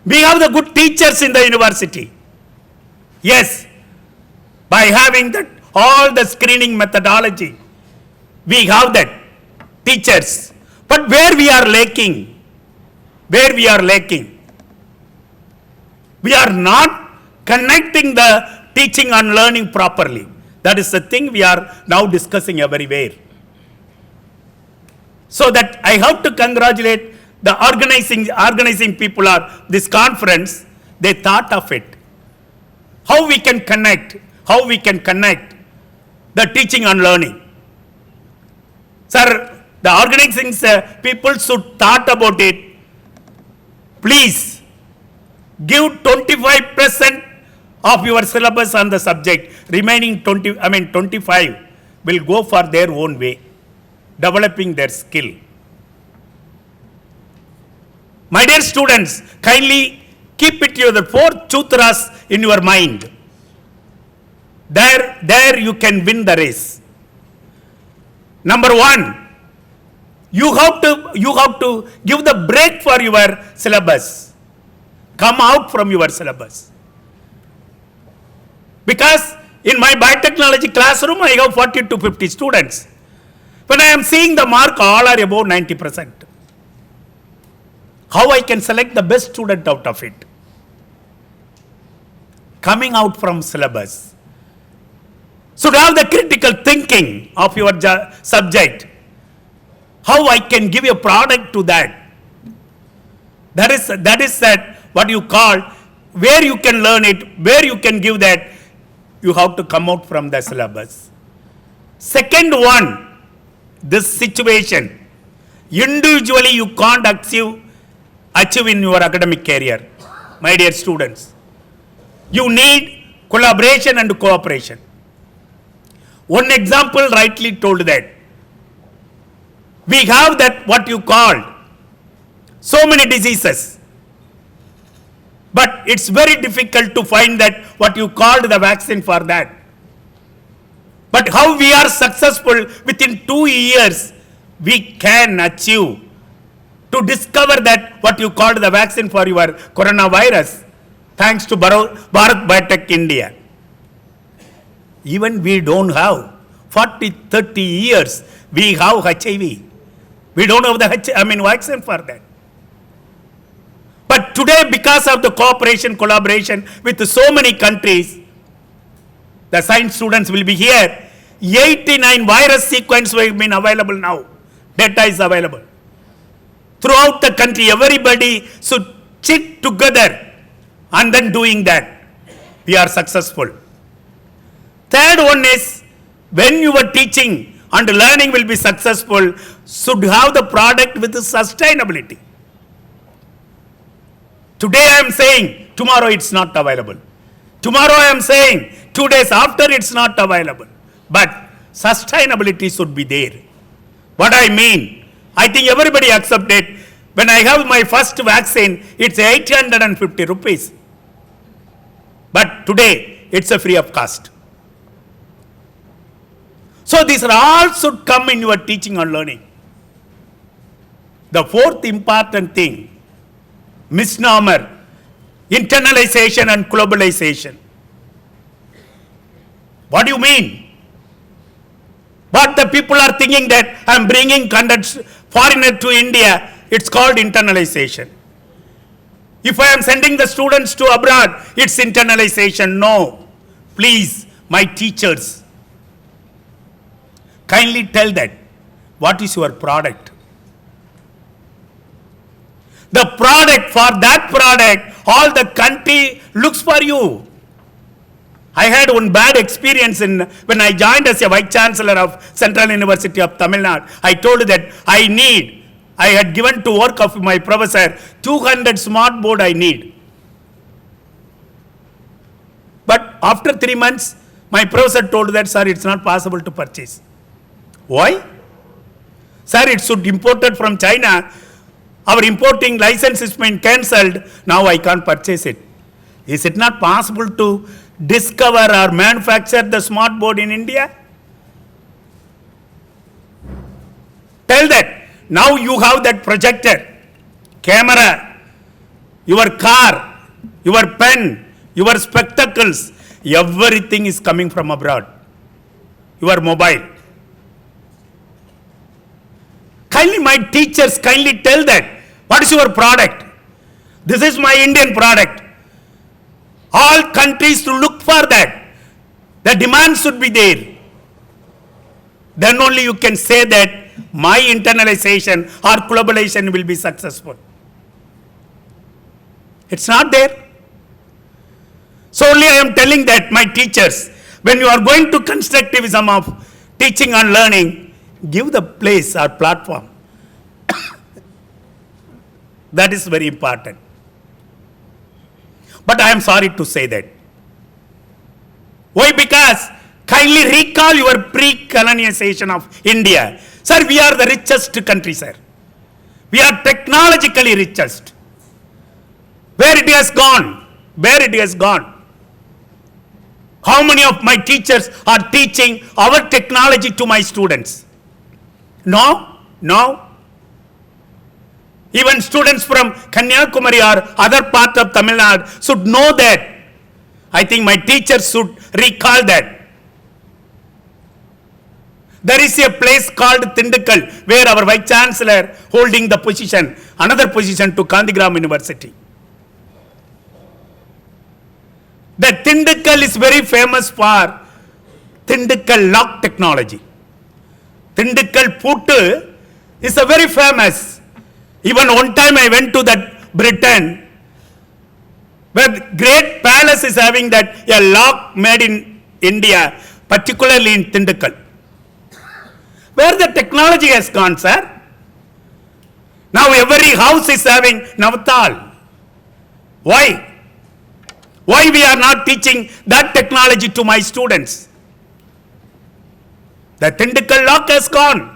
We have the good teachers in the university. Yes, by having that all the screening methodology, we have that teachers. But where we are lacking, we are not connecting the teaching and learning properly. That is the thing we are now discussing everywhere. So that I have to congratulate the organizing people of this conference. They thought of it. How we can connect the teaching and learning. Sir, the organizing people should thought about it. Please give 25% of your syllabus on the subject. Remaining 25 will go for their own way, developing their skill. My dear students, kindly keep it the 4 sutras in your mind. There you can win the race. Number 1, you have to give the break for your syllabus. Come out from your syllabus. Because in my biotechnology classroom, I have 40 to 50 students. When I am seeing the mark, all are above 90%. How I can select the best student out of it? Coming out from syllabus. Should have the critical thinking of your subject. How I can give a product to that? That is what you call, where you can learn it, where you can give that, you have to come out from the syllabus. Second one, this situation. Individually you can't achieve in your academic career, my dear students. You need collaboration and cooperation. One example rightly told that. We have that what you called so many diseases. But it's very difficult to find that what you called the vaccine for that. But how we are successful within 2 years, we can achieve to discover that what you called the vaccine for your coronavirus, thanks to Bharat Biotech India. Even we don't have 40, 30 years, we have HIV. We don't have the vaccine for that. But today, because of the cooperation, collaboration with so many countries, the science students will be here. 89 virus sequences have been available now. Data is available. Throughout the country, everybody should sit together and then doing that. We are successful. Third one is, when you are teaching and learning will be successful, should have the product with the sustainability. Today I am saying, tomorrow it's not available. Tomorrow I am saying, 2 days after it's not available. But sustainability should be there. What I mean, I think everybody accept it. When I have my first vaccine, it's 850 rupees. But today, it's a free of cost. So these are all should come in your teaching and learning. The fourth important thing, misnomer, internalization and globalization. What do you mean? What the people are thinking that I am bringing foreigner to India, it's called internalization. If I am sending the students to abroad, it's internalization. No. Please, my teachers, kindly tell that. What is your product? The product, for that product, all the country looks for you. I had one bad experience when I joined as a Vice Chancellor of Central University of Tamil Nadu. I told that I had given to work of my professor 200 smart board I need. But after 3 months, my professor told that, sir, it's not possible to purchase. Why? Sir, it should imported from China. Our importing license has been cancelled. Now I can't purchase it. Is it not possible to discover or manufacture the smart board in India? Tell that. Now you have that projector, camera, your car, your pen, your spectacles, everything is coming from abroad. Your mobile. Kindly, my teachers, kindly tell that. What is your product? This is my Indian product. All countries to look for that. The demand should be there. Then only you can say that my internalization or globalization will be successful. It's not there. So only I am telling that, my teachers, when you are going to constructivism of teaching and learning, give the place or platform. That is very important. But I am sorry to say that. Why? Because kindly recall your pre-colonization of India. Sir, we are the richest country, sir. We are technologically richest. Where it has gone? Where it has gone? How many of my teachers are teaching our technology to my students? No, no. Even students from Kanyakumari or other part of Tamil Nadu should know that. I think my teachers should recall that. There is a place called Tindukal where our Vice Chancellor holding the position, another position to Gandhigram University. The Tindukal is very famous for Tindukal lock technology. Tindukal Puttu is a very famous. Even one time I went to that Britain, where great palace is having that a lock made in India, particularly in Tindukal. Where the technology has gone, sir? Now every house is having Navatal. Why? Why we are not teaching that technology to my students? The Tindukal lock has gone.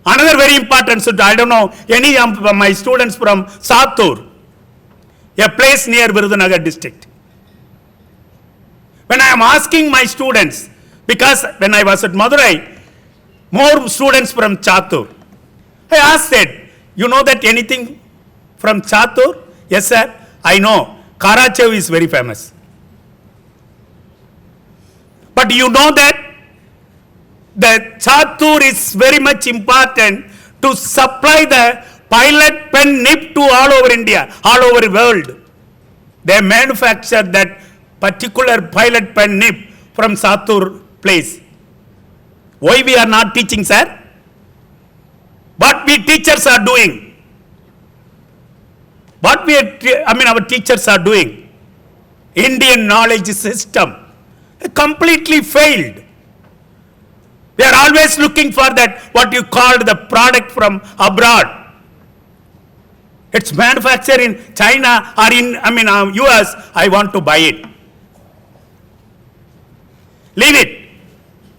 Another very important, so I don't know, any of my students from Satur, a place near Virudhunagar district. When I am asking my students, because when I was at Madurai, more students from Chatur, I asked that, you know that anything from Chatur? Yes, sir, I know. Karachev is very famous. But you know that the Chatur is very much important to supply the pilot pen nib to all over India, all over the world. They manufacture that particular pilot pen nib from Chatur place. Why we are not teaching, sir? What we teachers are doing? What our teachers are doing? Indian knowledge system completely failed. We are always looking for that, what you called the product from abroad. It's manufactured in China or in, US, I want to buy it. Leave it.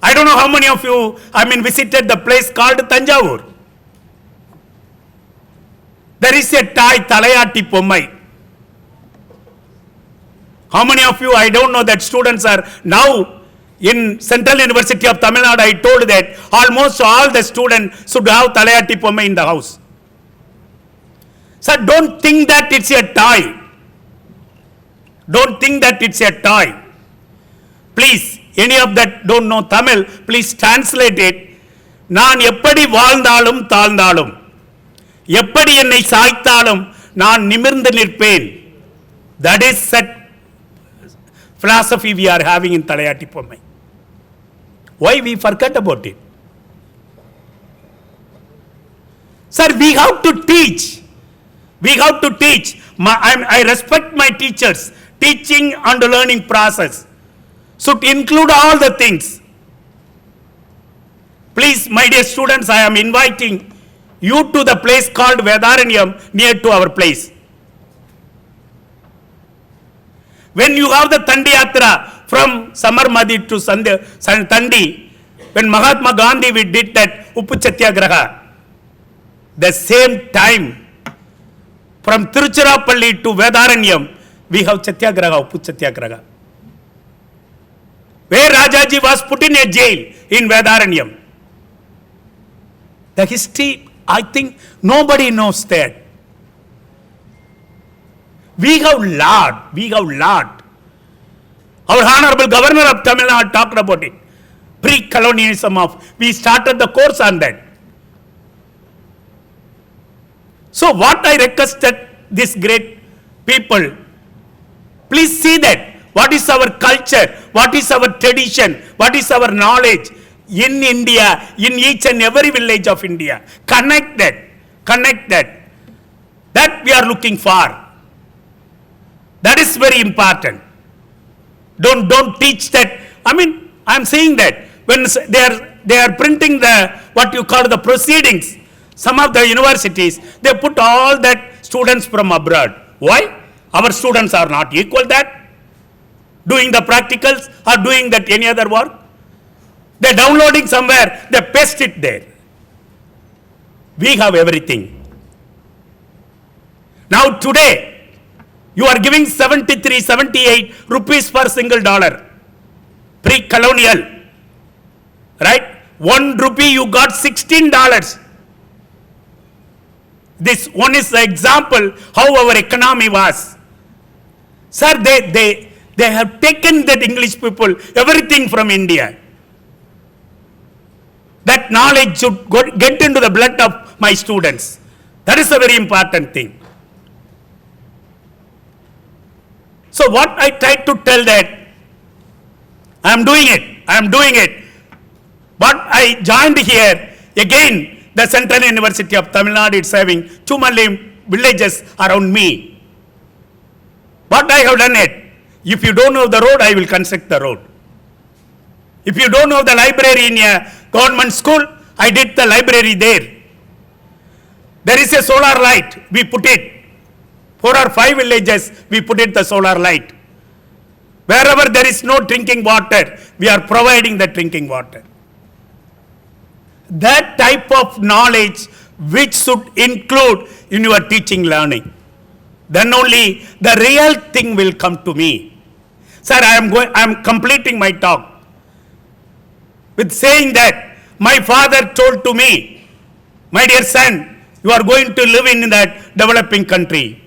I don't know how many of you, visited the place called Tanjavur. There is a Thai Talayati Pommai. How many of you, I don't know, that students are now in Central University of Tamil Nadu, I told that almost all the students should have Talayati Pommai in the house. So don't think that it's a toy. Don't think that it's a toy. Please, any of that don't know Tamil, please translate it. நான் எப்படி வாழ்ந்தாலும் தாழ்ந்தாலும், எப்படி என்னை சாய்த்தாலும் நான் நிமிர்ந்து நிற்பேன். That is set philosophy we are having in Talayati Pommai. Why we forget about it? Sir, we have to teach. We have to teach. I respect my teachers. Teaching and learning process should include all the things. Please, my dear students, I am inviting you to the place called Vedaranyam near to our place. When you have the Tandi Yatra from Samarmadi to Tandi, when Mahatma Gandhi we did that Uppu Satyagraha, the same time from Tiruchirappalli to Vedaranyam, we have Satyagraha, Uppu Satyagraha. Where Rajaji was put in a jail in Vedaranyam. The history, I think nobody knows that. We have lot. Our Honorable Governor of Tamil Nadu talked about it. Pre-colonialism we started the course on that. So what I requested this great people, please see that. What is our culture? What is our tradition? What is our knowledge in India, in each and every village of India? Connect that. That we are looking for. That is very important. Don't teach that. I am saying that when they are printing the, what you call the proceedings, some of the universities, they put all that students from abroad. Why? Our students are not equal that, doing the practicals or doing that any other work. They're downloading somewhere, they paste it there. We have everything. Now today, you are giving 73, 78 rupees per single dollar. Pre-colonial. Right? 1 rupee you got $16. This one is the example how our economy was. Sir, they have taken that English people, everything from India. That knowledge should get into the blood of my students. That is a very important thing. So what I tried to tell that, I am doing it. But I joined here, again, the Central University of Tamil Nadu is having 2 million villages around me. But I have done it. If you don't know the road, I will construct the road. If you don't know the library in a government school, I did the library there. There is a solar light, we put it. 4 or 5 villages, we put it the solar light. Wherever there is no drinking water, we are providing the drinking water. That type of knowledge which should include in your teaching learning. Then only the real thing will come to me. Sir, I am completing my talk with saying that my father told to me, my dear son, you are going to live in that developing country.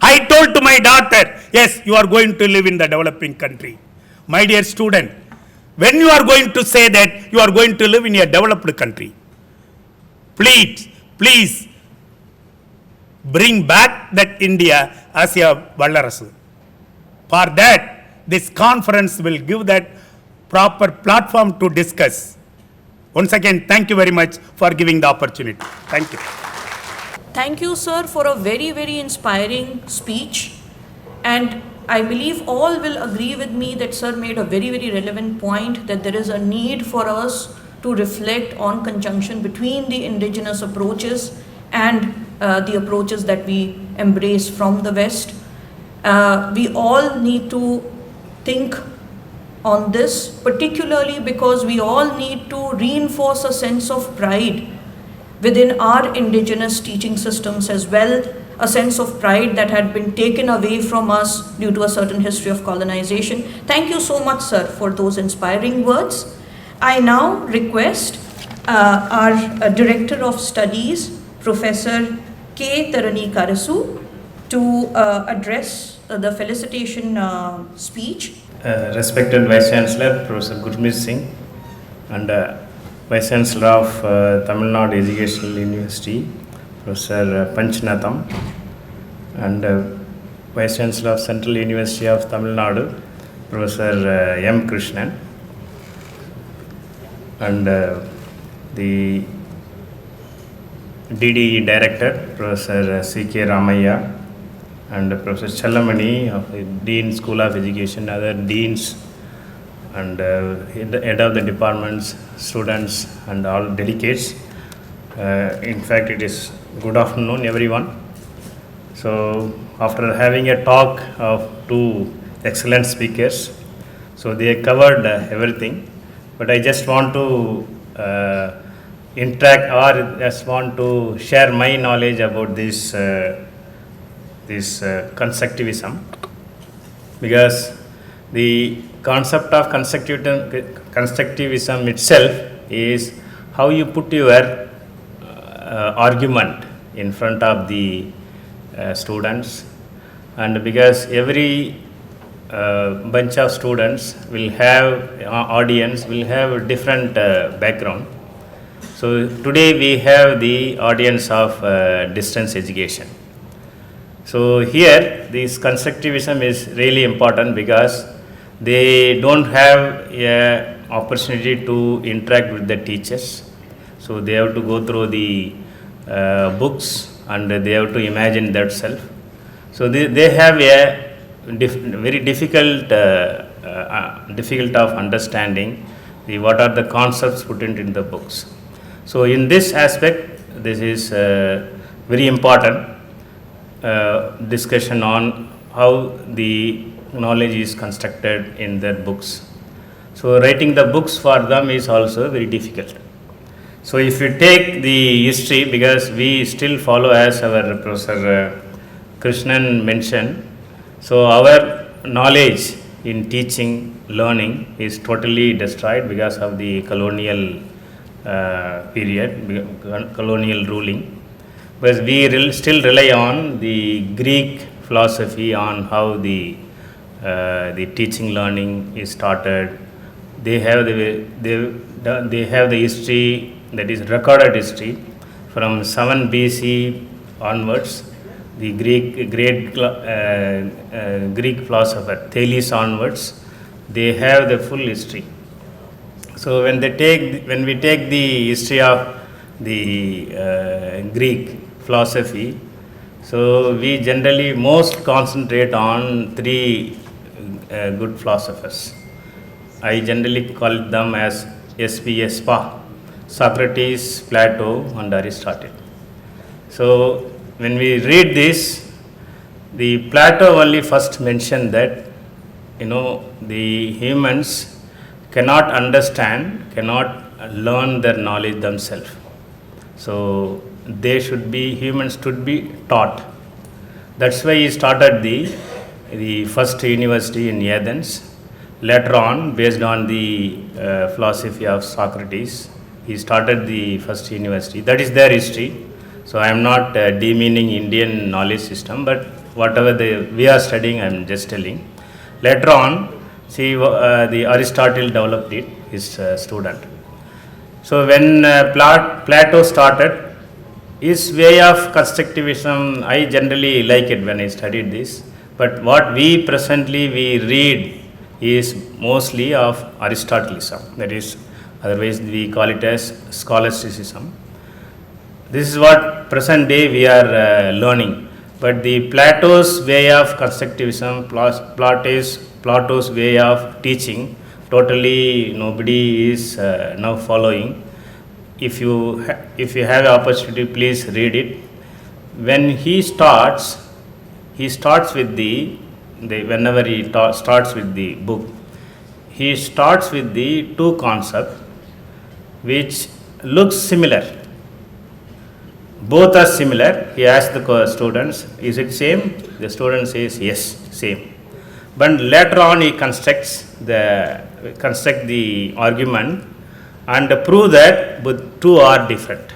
I told to my daughter, yes, you are going to live in the developing country. My dear student, when you are going to say that you are going to live in a developed country, please bring back that India as a Vallarasu. For that, this conference will give that proper platform to discuss. Once again, thank you very much for giving the opportunity. Thank you. Thank you, sir, for a very, very inspiring speech. And I believe all will agree with me that sir made a very, very relevant point that there is a need for us to reflect on conjunction between the indigenous approaches and the approaches that we embrace from the West. We all need to think on this, particularly because we all need to reinforce a sense of pride within our indigenous teaching systems as well, a sense of pride that had been taken away from us due to a certain history of colonization. Thank you so much, sir, for those inspiring words. I now request our Director of Studies, Professor K. Tarani Karasu, to address the felicitation speech. Respected Vice Chancellor, Professor Gurmeet Singh, and Vice Chancellor of Tamil Nadu Educational University, Professor Panchnatham, and Vice Chancellor of Central University of Tamil Nadu, Professor M. Krishnan, and the DDE Director, Professor C.K. Ramaya, and Professor Challamani of the Dean School of Education, other deans, and the head of the departments, students, and all delegates. In fact, it is good afternoon, everyone. So, after having a talk of 2 excellent speakers, so they covered everything, but I just want to interact or just want to share my knowledge about this constructivism, because the concept of constructivism itself is how you put your argument in front of the students, and because every bunch of students will have audience will have different background. So today we have the audience of distance education. So here this constructivism is really important because they don't have a opportunity to interact with the teachers. So they have to go through the books and they have to imagine that self. So they have a very difficult of understanding what are the concepts put in the books. So in this aspect, this is very important discussion on how the knowledge is constructed in their books. So writing the books for them is also very difficult. So if you take the history, because we still follow as our Professor Krishnan mentioned, so our knowledge in teaching, learning is totally destroyed because of the colonial period, colonial ruling. But we still rely on the Greek philosophy on how the teaching learning is started. They have the history, that is recorded history from 7 BC onwards. The great Greek philosopher Thales onwards, they have the full history. So when we take the history of the Greek philosophy, so we generally most concentrate on 3 good philosophers. I generally call them as SPA: Socrates, Plato, and Aristotle. So when we read this, the Plato only first mentioned that the humans cannot understand, cannot learn their knowledge themselves. So humans should be taught. That's why he started the first university in Athens. Later on, based on the philosophy of Socrates, he started the first university. That is their history. So I am not demeaning Indian knowledge system, but whatever we are studying, I am just telling. Later on, see, the Aristotle developed it, his student. So when Plato started, his way of constructivism, I generally like it when I studied this. But what we presently read is mostly of Aristotelism. That is, otherwise we call it as scholasticism. This is what present day we are learning. But the Plato's way of constructivism, Plato's way of teaching, totally nobody is now following. If you have opportunity, please read it. When he starts with whenever he starts with the book, he starts with the 2 concepts which looks similar. Both are similar. He asks the students, is it same? The student says yes, same. But later on he construct the argument and prove that both 2 are different.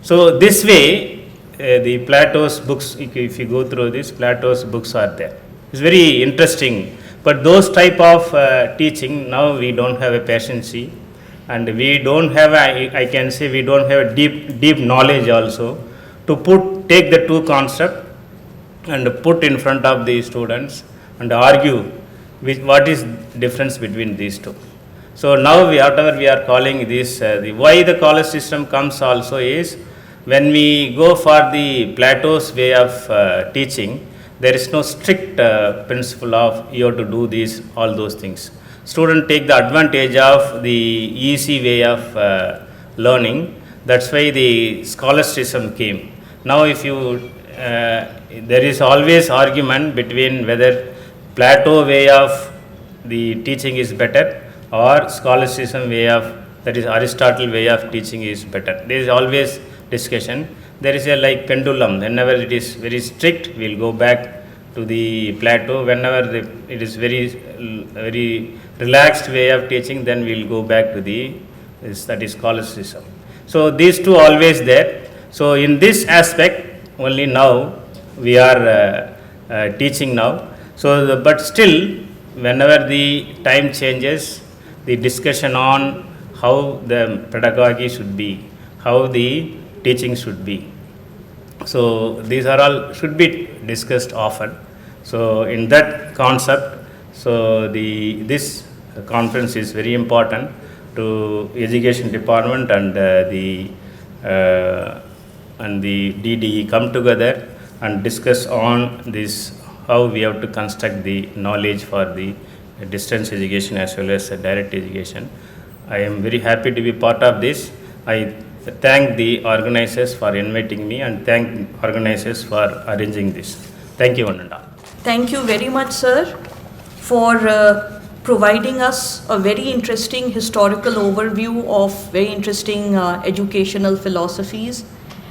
So this way, the Plato's books, if you go through this, Plato's books are there. It's very interesting. But those type of teaching, now we don't have a patience, and we don't have I can say we don't have a deep knowledge also to take the 2 concepts and put in front of the students and argue what is difference between these 2. So now whatever we are calling this, why the college system comes also is, when we go for the Plato's way of teaching, there is no strict principle of you have to do all those things. Students take the advantage of the easy way of learning. That's why the scholasticism came. Now if you, there is always argument between whether Plato way of the teaching is better or scholasticism way of, that is Aristotle way of teaching is better. There is always discussion. There is a like pendulum. Whenever it is very strict, we will go back to the Plato. Whenever it is very relaxed way of teaching, then we will go back to that is scholasticism. So these 2 always there. So in this aspect, only now we are teaching now. So but still, whenever the time changes, the discussion on how the pedagogy should be, how the teaching should be. So these are all should be discussed often. So in that concept, so this conference is very important to education department and the DDE come together and discuss on this, how we have to construct the knowledge for the distance education as well as direct education. I am very happy to be part of this. I thank the organizers for inviting me and thank organizers for arranging this. Thank you, one and all. Thank you very much, sir, for providing us a very interesting historical overview of very interesting educational philosophies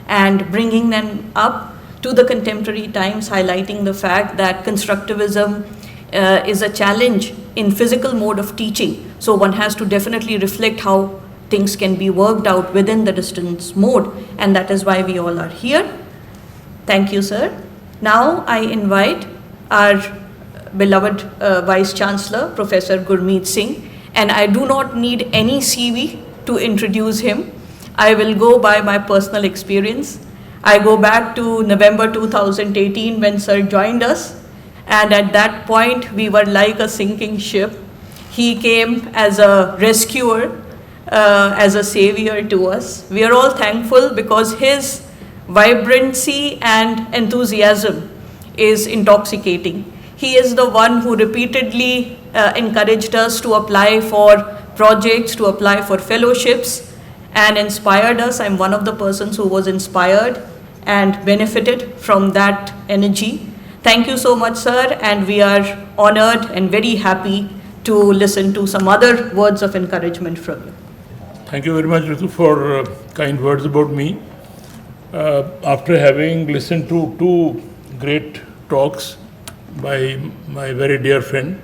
and bringing them up to the contemporary times, highlighting the fact that constructivism is a challenge in physical mode of teaching. So one has to definitely reflect how things can be worked out within the distance mode, and that is why we all are here. Thank you, sir. Now I invite our beloved Vice Chancellor, Professor Gurmeet Singh, and I do not need any CV to introduce him. I will go by my personal experience. I go back to November 2018 when sir joined us, and at that point we were like a sinking ship. He came as a rescuer, as a savior to us. We are all thankful because his vibrancy and enthusiasm is intoxicating. He is the one who repeatedly encouraged us to apply for projects, to apply for fellowships, and inspired us. I'm one of the persons who was inspired and benefited from that energy. Thank you so much, sir, and we are honored and very happy to listen to some other words of encouragement from you. Thank you very much, Ritu, for kind words about me. After having listened to two great talks by my very dear friend,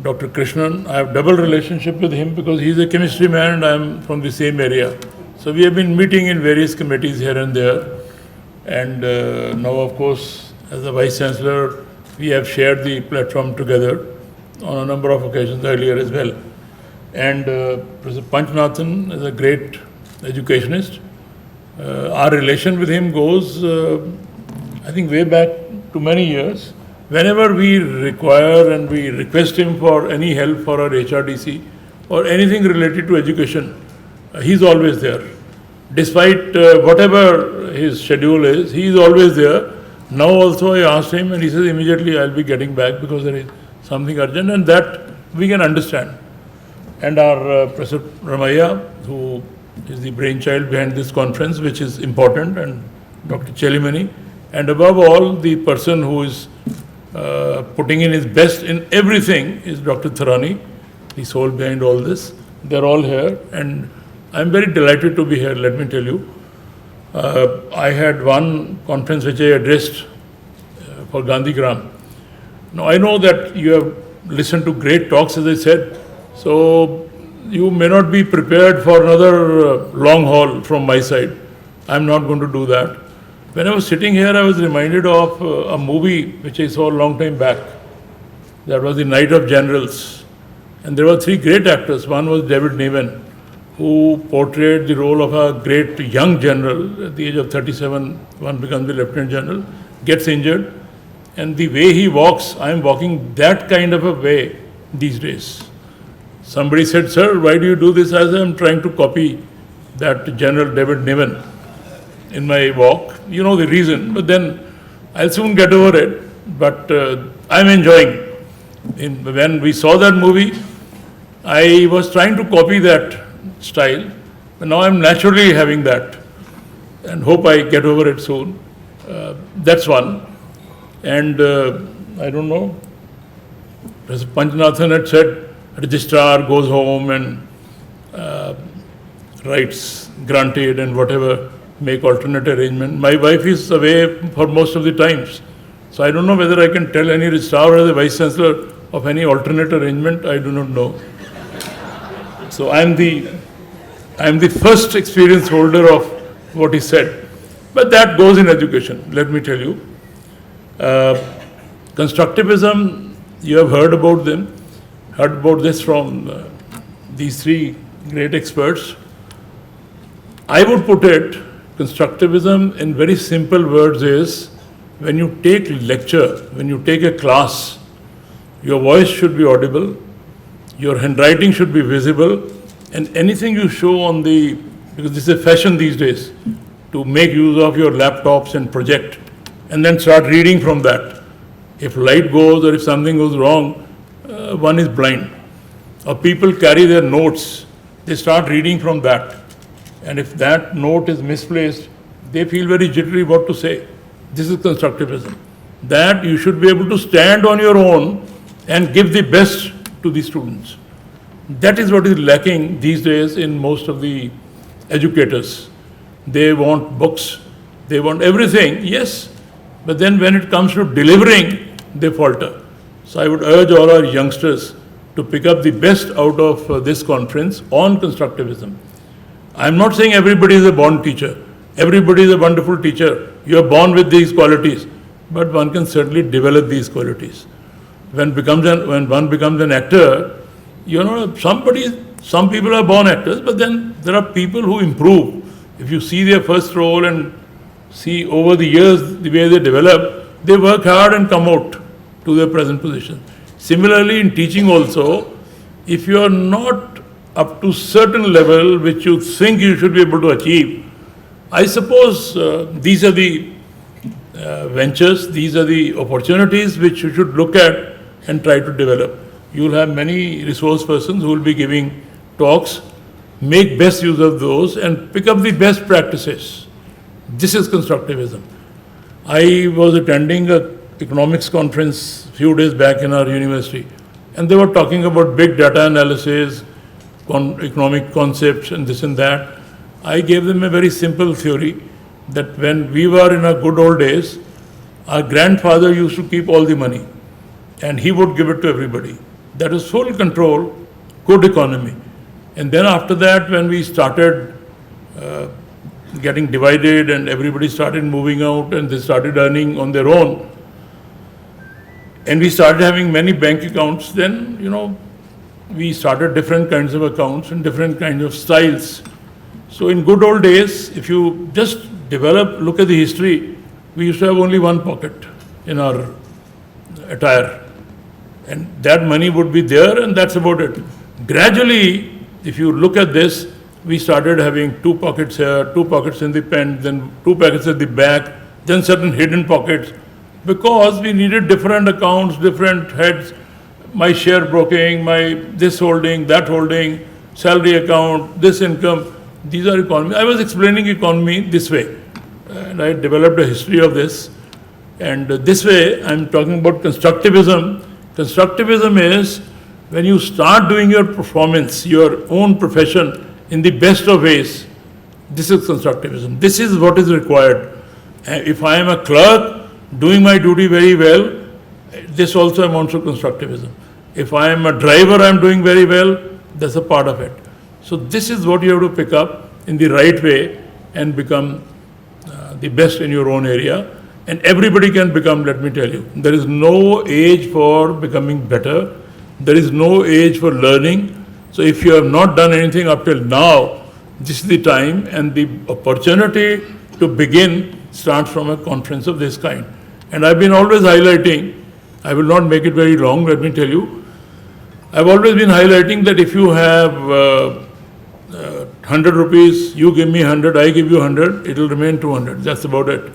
Dr. Krishnan, I have double relationship with him because he's a chemistry man and I'm from the same area. So we have been meeting in various committees here and there. And now, of course, as a Vice Chancellor, we have shared the platform together on a number of occasions earlier as well. And Professor Panchanathan is a great educationist. Our relation with him goes, I think, way back to many years. Whenever we require and we request him for any help for our HRDC or anything related to education, he's always there. Despite whatever his schedule is, he is always there. Now also I asked him and he says immediately I'll be getting back because there is something urgent, and that we can understand. And our Professor Ramaya, who is the brainchild behind this conference, which is important, and Dr. Chelimani, and above all, the person who is putting in his best in everything is Dr. Tharani, the soul behind all this. They're all here, and I'm very delighted to be here, let me tell you. I had one conference which I addressed for Gandhigram. Now, I know that you have listened to great talks, as I said, so you may not be prepared for another long haul from my side. I'm not going to do that. When I was sitting here, I was reminded of a movie which I saw a long time back. That was The Night of Generals. And there were three great actors. One was David Niven, who portrayed the role of a great young general. At the age of 37, one becomes the lieutenant general, gets injured. And the way he walks, I am walking that kind of a way these days. Somebody said, sir, why do you do this? As I am trying to copy that General David Niven in my walk. You know the reason, but then I'll soon get over it. But I'm enjoying. When we saw that movie, I was trying to copy that style, but now I'm naturally having that and hope I get over it soon. That's one. And I don't know, as Panchanathan had said, registrar goes home and writes granted and whatever, make alternate arrangement. My wife is away for most of the times. So I don't know whether I can tell any registrar or the Vice Chancellor of any alternate arrangement. I do not know. So I'm the first experience holder of what he said. But that goes in education, let me tell you. Constructivism, you have heard about this from these three great experts. I would put it, constructivism in very simple words is, when you take lecture, when you take a class, your voice should be audible, your handwriting should be visible, and anything you show on because this is a fashion these days, to make use of your laptops and project, and then start reading from that. If light goes or if something goes wrong, one is blind. Or people carry their notes, they start reading from that. And if that note is misplaced, they feel very jittery what to say. This is constructivism. That you should be able to stand on your own and give the best to the students. That is what is lacking these days in most of the educators. They want books, they want everything, yes, but then when it comes to delivering, they falter. So I would urge all our youngsters to pick up the best out of this conference on constructivism. I'm not saying everybody is a born teacher. Everybody is a wonderful teacher. You are born with these qualities, but one can certainly develop these qualities. When one becomes an actor, some people are born actors, but then there are people who improve. If you see their first role and see over the years the way they develop, they work hard and come out to their present position. Similarly, in teaching also, if you are not up to certain level which you think you should be able to achieve, I suppose these are the ventures, these are the opportunities which you should look at and try to develop. You will have many resource persons who will be giving talks. Make best use of those and pick up the best practices. This is constructivism. I was attending an economics conference a few days back in our university, and they were talking about big data analysis, economic concepts and this and that. I gave them a very simple theory that when we were in our good old days, our grandfather used to keep all the money and he would give it to everybody. That is full control, good economy. And then after that, when we started getting divided and everybody started moving out and they started earning on their own, and we started having many bank accounts, then, we started different kinds of accounts and different kinds of styles. So in good old days, if you just look at the history, we used to have only one pocket in our attire. And that money would be there and that's about it. Gradually, if you look at this, we started having two pockets here, two pockets in the pen, then two pockets at the back, then certain hidden pockets, because we needed different accounts, different heads, my share broking, my this holding, that holding, salary account, this income. These are economy. I was explaining economy this way, and I developed a history of this. And this way, I'm talking about constructivism. Constructivism is when you start doing your performance, your own profession, in the best of ways. This is constructivism. This is what is required. If I am a clerk doing my duty very well, this also amounts to constructivism. If I am a driver, I am doing very well, that's a part of it. So this is what you have to pick up in the right way and become the best in your own area. And everybody can become, let me tell you. There is no age for becoming better. There is no age for learning. So if you have not done anything up till now, this is the time, and the opportunity to begin starts from a conference of this kind. And I've been always highlighting, I will not make it very long, let me tell you. I've always been highlighting that if you have 100 rupees, you give me 100, I give you 100, it will remain 200. That's about it.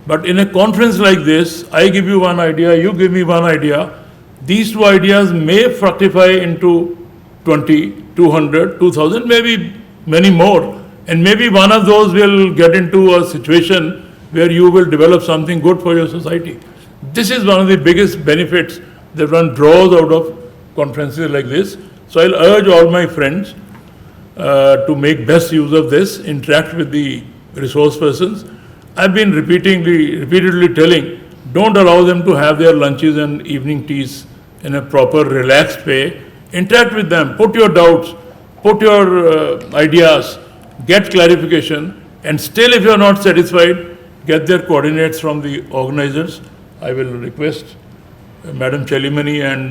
But in a conference like this, I give you one idea, you give me one idea. These two ideas may fructify into 20, 200, 2000, maybe many more. And maybe one of those will get into a situation where you will develop something good for your society. This is one of the biggest benefits that one draws out of conferences like this. So I'll urge all my friends to make best use of this, interact with the resource persons. I've been repeatedly telling, don't allow them to have their lunches and evening teas in a proper relaxed way. Interact with them, put your doubts, put your ideas, get clarification, and still if you are not satisfied, get their coordinates from the organizers. I will request Madam Chalimani and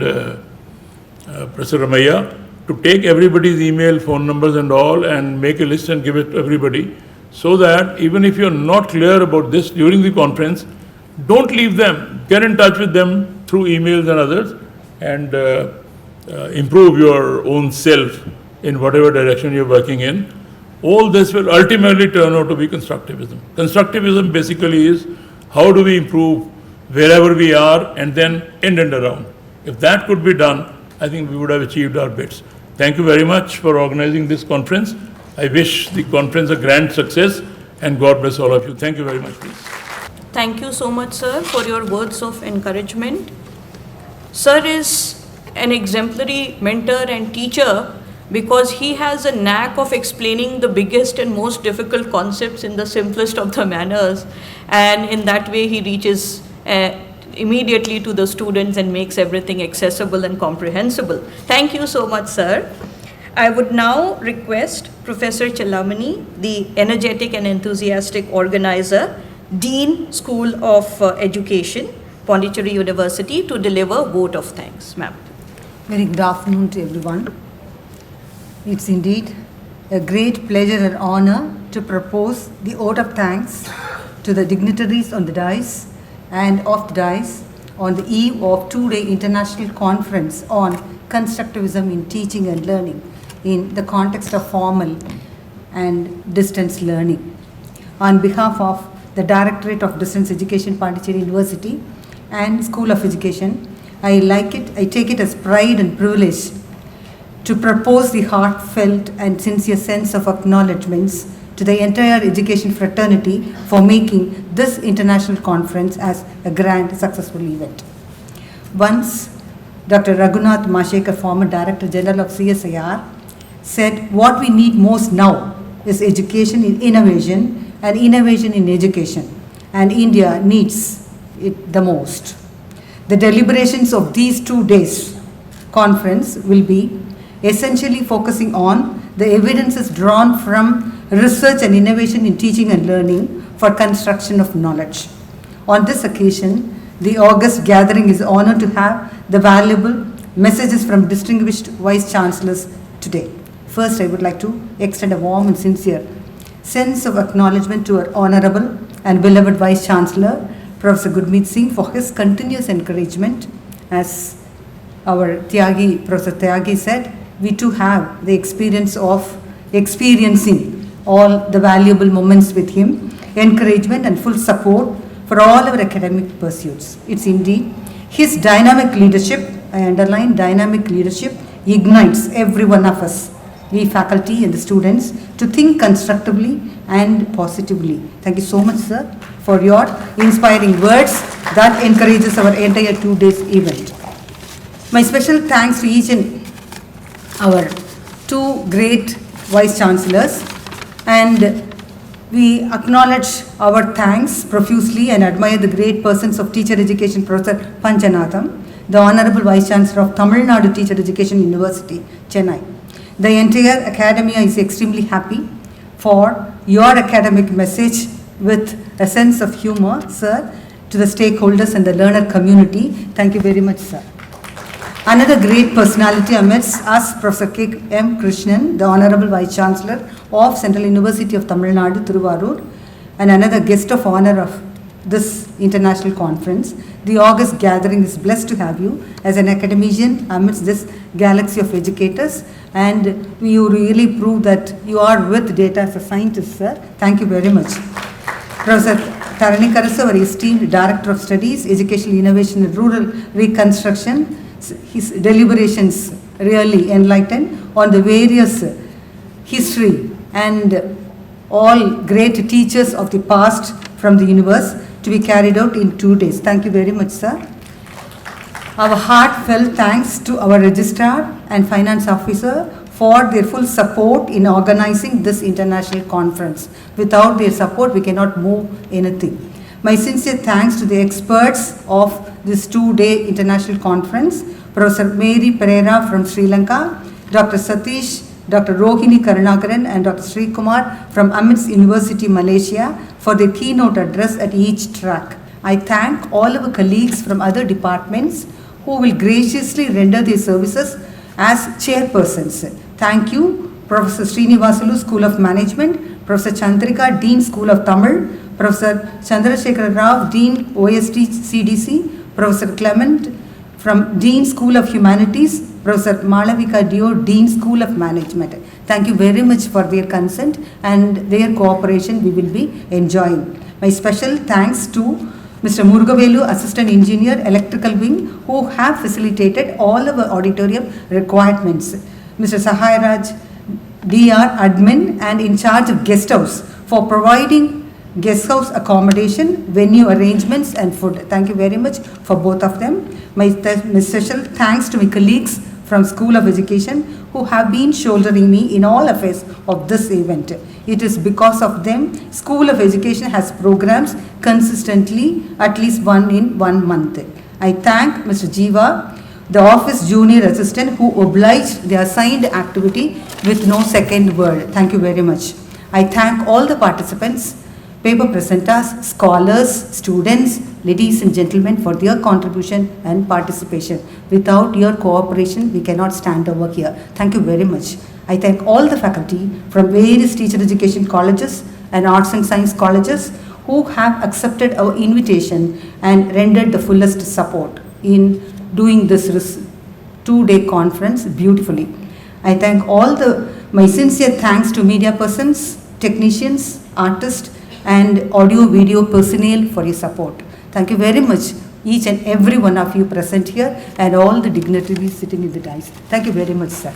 Professor Ramaiah to take everybody's email, phone numbers and all, and make a list and give it to everybody, so that even if you're not clear about this during the conference, don't leave them. Get in touch with them through emails and others, and improve your own self in whatever direction you're working in. All this will ultimately turn out to be constructivism. Constructivism basically is how do we improve wherever we are and then in and around. If that could be done, I think we would have achieved our bits. Thank you very much for organizing this conference. I wish the conference a grand success, and God bless all of you. Thank you very much, please. Thank you so much, sir, for your words of encouragement. Sir is an exemplary mentor and teacher because he has a knack of explaining the biggest and most difficult concepts in the simplest of the manners, and in that way he reaches immediately to the students and makes everything accessible and comprehensible. Thank you so much, sir. I would now request Professor Chalamani, the energetic and enthusiastic organizer, Dean, School of Education, Pondicherry University, to deliver vote of thanks. Ma'am. Very good afternoon to everyone. It's indeed a great pleasure and honor to propose the vote of thanks to the dignitaries on the dais and off the dais on the eve of two-day international conference on constructivism in teaching and learning in the context of formal and distance learning. On behalf of the Directorate of Distance Education, Pondicherry University and School of Education, I take it as pride and privilege to propose the heartfelt and sincere sense of acknowledgements to the entire education fraternity for making this international conference as a grand, successful event. Once, Dr. Raghunath Mashekar, former Director General of CSIR, said what we need most now is education in innovation and innovation in education, and India needs it the most. The deliberations of these 2 days conference will be essentially focusing on the evidences drawn from research and innovation in teaching and learning for construction of knowledge. On this occasion, the August gathering is honored to have the valuable messages from distinguished Vice Chancellors today. First, I would like to extend a warm and sincere sense of acknowledgement to our Honorable and beloved Vice Chancellor, Professor Gurmeet Singh, for his continuous encouragement. As our Professor Tyagi said, we too have the experience of experiencing all the valuable moments with him, encouragement and full support for all our academic pursuits. It's indeed his dynamic leadership, I underline dynamic leadership, ignites every one of us, we faculty and the students, to think constructively and positively. Thank you so much, sir, for your inspiring words that encourages our entire 2 days event. My special thanks to each and our 2 great Vice Chancellors, and we acknowledge our thanks profusely and admire the great persons of Teacher Education, Professor Panchanatham, the Honorable Vice Chancellor of Tamil Nadu Teacher Education University, Chennai. The entire academia is extremely happy for your academic message with a sense of humor, sir, to the stakeholders and the learner community. Thank you very much, sir. Another great personality amidst us, Professor K. M. Krishnan, the Honorable Vice Chancellor of Central University of Tamil Nadu, Thiruvarur, and another guest of honor of this international conference. The August gathering is blessed to have you as an academician amidst this galaxy of educators, and you really prove that you are with data as a scientist, sir. Thank you very much. Professor Taranikaras, our esteemed Director of Studies, Educational Innovation and Rural Reconstruction, his deliberations really enlightened on the various history and all great teachers of the past from the universe to be carried out in 2 days. Thank you very much, sir. Our heartfelt thanks to our Registrar and Finance Officer for their full support in organizing this international conference. Without their support, we cannot move anything. My sincere thanks to the experts of this 2-day international conference, Professor Mary Pereira from Sri Lanka, Dr. Satish, Dr. Rohini Karunakaran and Dr. Sri Kumar from Amits University, Malaysia, for their keynote address at each track. I thank all our colleagues from other departments who will graciously render their services as chairpersons. Thank you, Professor Srinivasulu, School of Management, Professor Chandrika, Dean, School of Tamil, Professor Chandrasekhar Rao, Dean, OST CDC, Professor Clement from Dean, School of Humanities, Professor Malavika Dio, Dean, School of Management. Thank you very much for their consent and their cooperation we will be enjoying. My special thanks to Mr. Murugavelu, Assistant Engineer, Electrical Wing, who have facilitated all our auditorium requirements. Mr. Sahairaj, DR, Admin and in charge of guest house for providing guest house accommodation, venue arrangements and food. Thank you very much for both of them. My special thanks to my colleagues from School of Education who have been shouldering me in all affairs of this event. It is because of them School of Education has programs consistently, at least one in 1 month. I thank Mr. Jiva, the office junior assistant who obliged the assigned activity with no second word. Thank you very much. I thank all the participants, paper presenters, scholars, students, ladies and gentlemen for their contribution and participation. Without your cooperation, we cannot stand over here. Thank you very much. I thank all the faculty from various teacher education colleges and arts and science colleges who have accepted our invitation and rendered the fullest support in doing this 2-day conference beautifully. I thank my sincere thanks to media persons, technicians, artists, and audio video personnel for your support. Thank you very much, each and every one of you present here and all the dignitaries sitting in the dais. Thank you very much, sir.